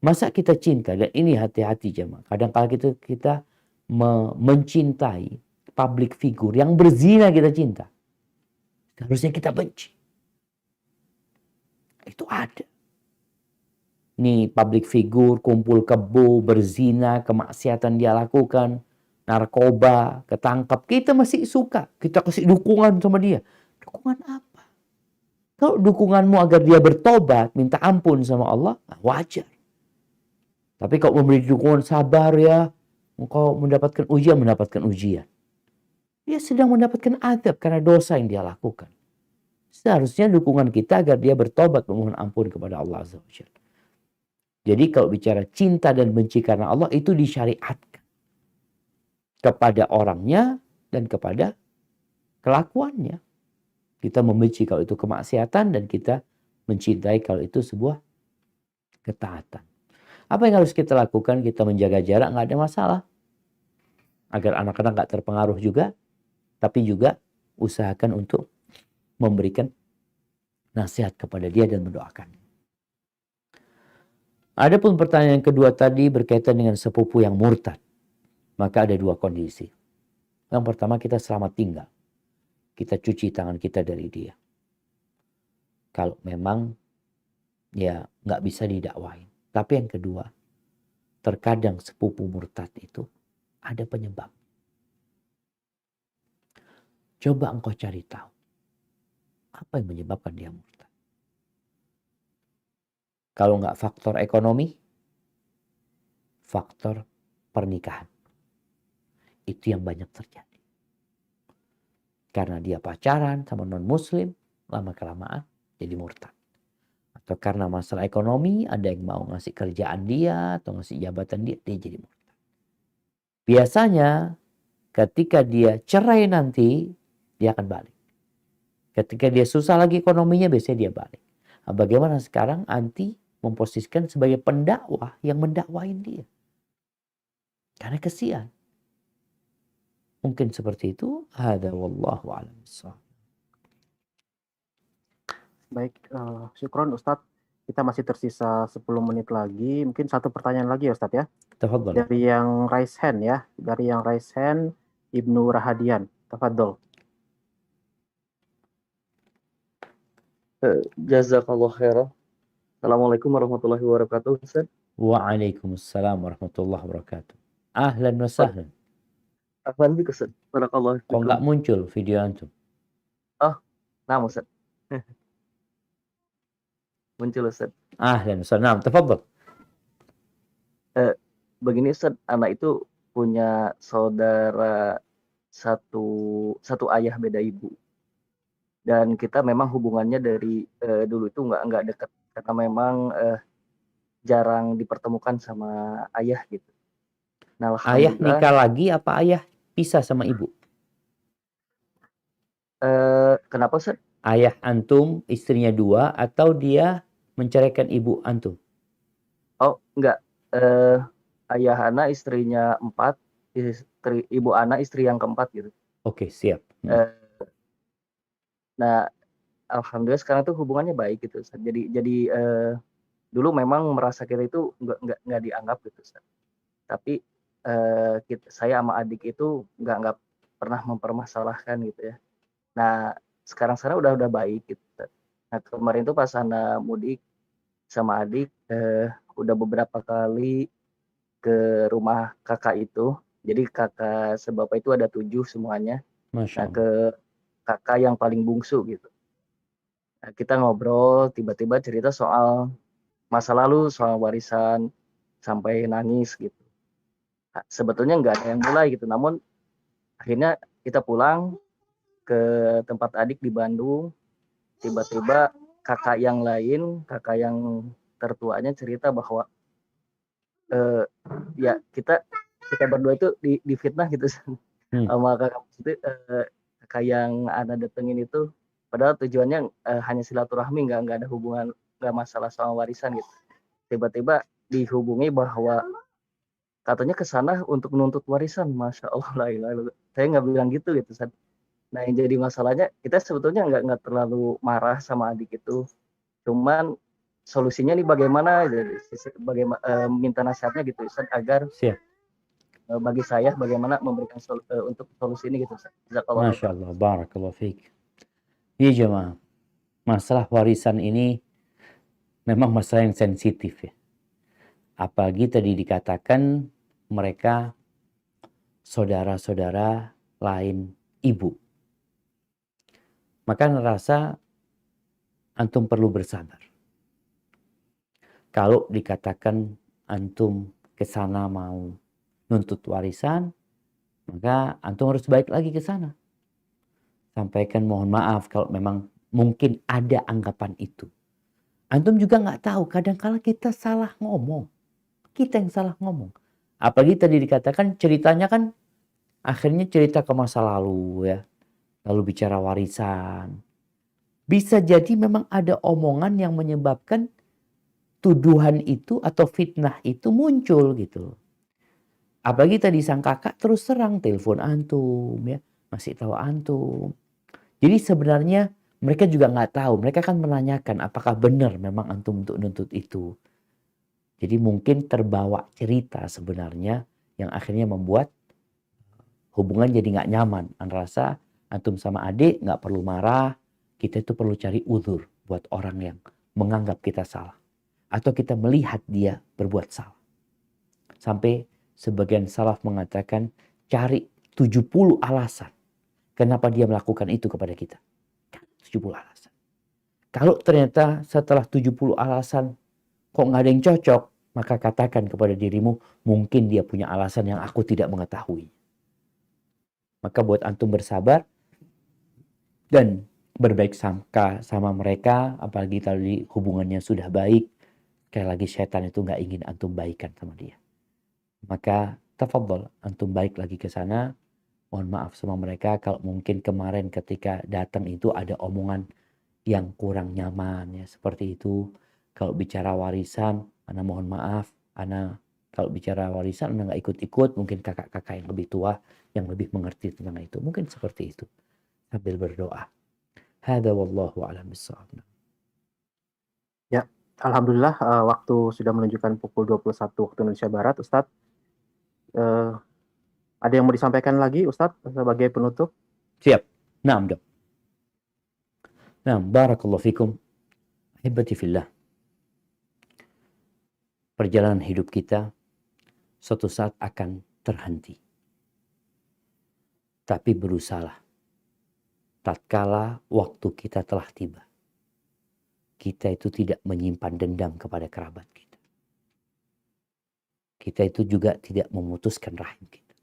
Masa kita cinta? Dan ini hati-hati jemaah. Kadang-kadang kita mencintai public figure yang berzina kita cinta. Harusnya kita benci. Itu ada. Nih public figure, kumpul kebo, berzina, kemaksiatan dia lakukan, narkoba, ketangkap. Kita masih suka. Kita kasih dukungan sama dia. Dukungan apa? Kalau dukunganmu agar dia bertobat, minta ampun sama Allah, wajar. Tapi kalau memberi dukungan, sabar ya, engkau mendapatkan ujian. Dia sedang mendapatkan azab karena dosa yang dia lakukan. Seharusnya dukungan kita agar dia bertobat memohon ampun kepada Allah Azza wa Jalla. Jadi kalau bicara cinta dan benci karena Allah itu disyariatkan kepada orangnya dan kepada kelakuannya. Kita membenci kalau itu kemaksiatan dan kita mencintai kalau itu sebuah ketaatan. Apa yang harus kita lakukan? Kita menjaga jarak, nggak ada masalah. Agar anak-anak nggak terpengaruh juga. Tapi juga usahakan untuk memberikan nasihat kepada dia dan mendoakan. Adapun pertanyaan kedua tadi berkaitan dengan sepupu yang murtad. Maka ada dua kondisi. Yang pertama, kita selamat tinggal. Kita cuci tangan kita dari dia. Kalau memang ya nggak bisa didakwain. Tapi yang kedua, terkadang sepupu murtad itu ada penyebab. Coba engkau cari tahu. Apa yang menyebabkan dia murtad? Kalau nggak faktor ekonomi, faktor pernikahan. Itu yang banyak terjadi. Karena dia pacaran sama non-muslim, lama-kelamaan jadi murtad. Atau karena masalah ekonomi, ada yang mau ngasih kerjaan dia atau ngasih jabatan dia jadi murtad. Biasanya ketika dia cerai nanti, dia akan balik. Ketika dia susah lagi ekonominya, biasanya dia balik. Nah, bagaimana sekarang anti memposisikan sebagai pendakwah yang mendakwain dia? Karena kesian. Mungkin seperti itu. Hadza wallahu a'lam bissawab. Baik, syukron Ustadz. Kita masih tersisa 10 menit lagi. Mungkin satu pertanyaan lagi ya Ustadz ya. Tafadhol. Dari yang raise hand ya. Dari yang raise hand, Ibnu Rahadian. Tafadhol. Jazakallah khairan. Assalamualaikum warahmatullahi wabarakatuh, Ustaz. Waalaikumsalam warahmatullahi wabarakatuh. Ahlan wa sahlan. Afwan bik, Ustaz. Barakallahu Kok nggak fikum. muncul video antum? Nah, Ustaz. Muncul, Ustaz. Ahlan wa sahlan. Tafadhol. Begini, Ustaz, anak itu punya saudara satu ayah beda ibu. Dan kita memang hubungannya dari dulu itu nggak dekat karena memang jarang dipertemukan sama ayah gitu. Nah, Ayah alhamdulillah, nikah lagi apa ayah pisah sama ibu? kenapa, Ustaz? Ayah antum istrinya 2 atau dia menceraikan ibu antum? Oh, enggak. Ayah anak istrinya 4, ibu anak istri yang keempat gitu. Oke, siap. Nah, alhamdulillah sekarang tuh hubungannya baik gitu, Ustaz. Jadi dulu memang merasa kita itu nggak dianggap gitu, Ustaz. Tapi saya sama adik itu nggak pernah mempermasalahkan gitu ya. Nah sekarang udah baik gitu. Nah kemarin tuh pas Ana mudik sama adik udah beberapa kali ke rumah kakak itu. Jadi kakak sebapak itu ada 7 semuanya. Masya Nah Allah. ke kakak yang paling bungsu gitu. Nah, kita ngobrol, tiba-tiba cerita soal masa lalu, soal warisan, sampai nangis gitu. Nah, sebetulnya nggak ada yang mulai gitu, namun akhirnya kita pulang ke tempat adik di Bandung. Tiba-tiba kakak yang lain, kakak yang tertuanya cerita bahwa ya kita berdua itu difitnah gitu sama kakak itu, kakak yang Ana datengin itu, padahal tujuannya hanya silaturahmi, nggak ada hubungan, nggak masalah soal warisan gitu. Tiba-tiba dihubungi bahwa katanya ke sana untuk menuntut warisan. Masya Allah, la ilaha illallah. Saya nggak bilang gitu gitu. Nah yang jadi masalahnya kita sebetulnya nggak terlalu marah sama adik itu, cuman solusinya nih bagaimana, bagaimana minta nasihatnya gitu Ustaz, agar Siap. bagi saya bagaimana memberikan untuk solusi ini gitu Ustaz. Jazakallahu Masya khairan. Allah. Barakallahu fiik. Iya jemaah. Masalah warisan ini memang masalah yang sensitif ya. Apalagi tadi dikatakan mereka saudara-saudara lain ibu. Maka ngerasa antum perlu bersabar. Kalau dikatakan antum ke sana mau nuntut warisan, maka antum harus balik lagi ke sana. Sampaikan mohon maaf kalau memang mungkin ada anggapan itu. Antum juga nggak tahu, kadang-kala kita salah ngomong. Kita yang salah ngomong. Apalagi tadi dikatakan ceritanya kan akhirnya cerita ke masa lalu ya. Lalu bicara warisan. Bisa jadi memang ada omongan yang menyebabkan tuduhan itu atau fitnah itu muncul gitu. Apalagi tadi sang kakak terus terang telepon antum ya. Masih tahu antum. Jadi sebenarnya mereka juga nggak tahu. Mereka kan menanyakan apakah benar memang antum untuk nuntut itu. Jadi mungkin terbawa cerita sebenarnya yang akhirnya membuat hubungan jadi nggak nyaman. Rasa antum sama adik nggak perlu marah. Kita itu perlu cari uzur buat orang yang menganggap kita salah. Atau kita melihat dia berbuat salah. Sampai sebagian salaf mengatakan cari 70 alasan. Kenapa dia melakukan itu kepada kita. 70 alasan. Kalau ternyata setelah 70 alasan kok nggak ada yang cocok, maka katakan kepada dirimu, mungkin dia punya alasan yang aku tidak mengetahui. Maka buat antum bersabar dan berbaik sangka sama mereka, apalagi kalau hubungannya sudah baik. Sekali lagi setan itu nggak ingin antum baikan sama dia. Maka tafadhol antum baik lagi ke sana. Mohon maaf sama mereka kalau mungkin kemarin ketika datang itu ada omongan yang kurang nyaman ya seperti itu. Kalau bicara warisan, ana mohon maaf, ana kalau bicara warisan ana nggak ikut-ikut, mungkin kakak-kakak yang lebih tua yang lebih mengerti tentang itu. Mungkin seperti itu. Sambil berdoa. Hada wallahu a'lam bissawab. Ya, alhamdulillah waktu sudah menunjukkan pukul 21 waktu Indonesia Barat, Ustadz. Ada yang mau disampaikan lagi, Ustadz, sebagai penutup? Siap. Naam, Dok. Naam, barakallahu fikum. Ahibati fillah. Perjalanan hidup kita suatu saat akan terhenti. Tapi berusahalah. Tatkala waktu kita telah tiba. Kita itu tidak menyimpan dendam kepada kerabat kita. Kita itu juga tidak memutuskan rahim kita.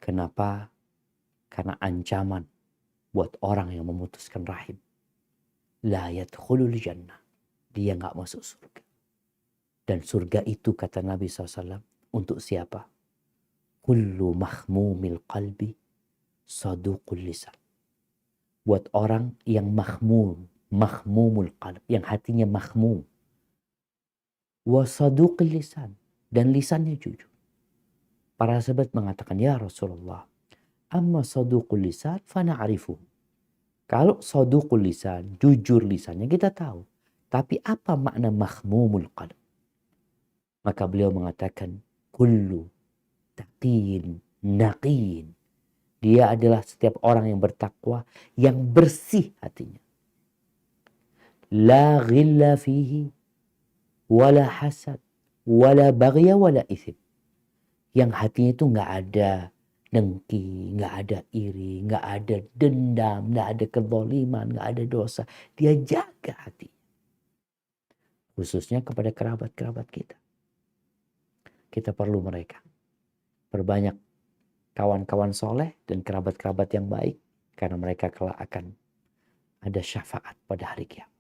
Kenapa? Karena ancaman buat orang yang memutuskan rahim. La yadkhulul jannah. Dia nggak masuk surga. Dan surga itu kata Nabi SAW untuk siapa? Kullu mahmumil qalbi saduqul lisan. Buat orang yang mahmumul qalb, yang hatinya mahmum. Wa saduqul lisan, dan lisannya jujur. Para sahabat mengatakan, ya Rasulullah, amma saduqul lisan fana'rifuh. Kalau saduqul lisan, jujur lisannya kita tahu. Tapi apa makna mahmumul qalb? Maka beliau mengatakan, kullu taqin naqin. Dia adalah setiap orang yang bertakwa, yang bersih hatinya. La ghilla fihi, wala hasad, wala baghya, wala ithim. Yang hatinya itu nggak ada dengki, nggak ada iri, nggak ada dendam, nggak ada kezaliman, nggak ada dosa. Dia jaga hati. Khususnya kepada kerabat-kerabat kita. Kita perlu mereka. Perbanyak kawan-kawan soleh dan kerabat-kerabat yang baik. Karena mereka kelak akan ada syafaat pada hari kiamat.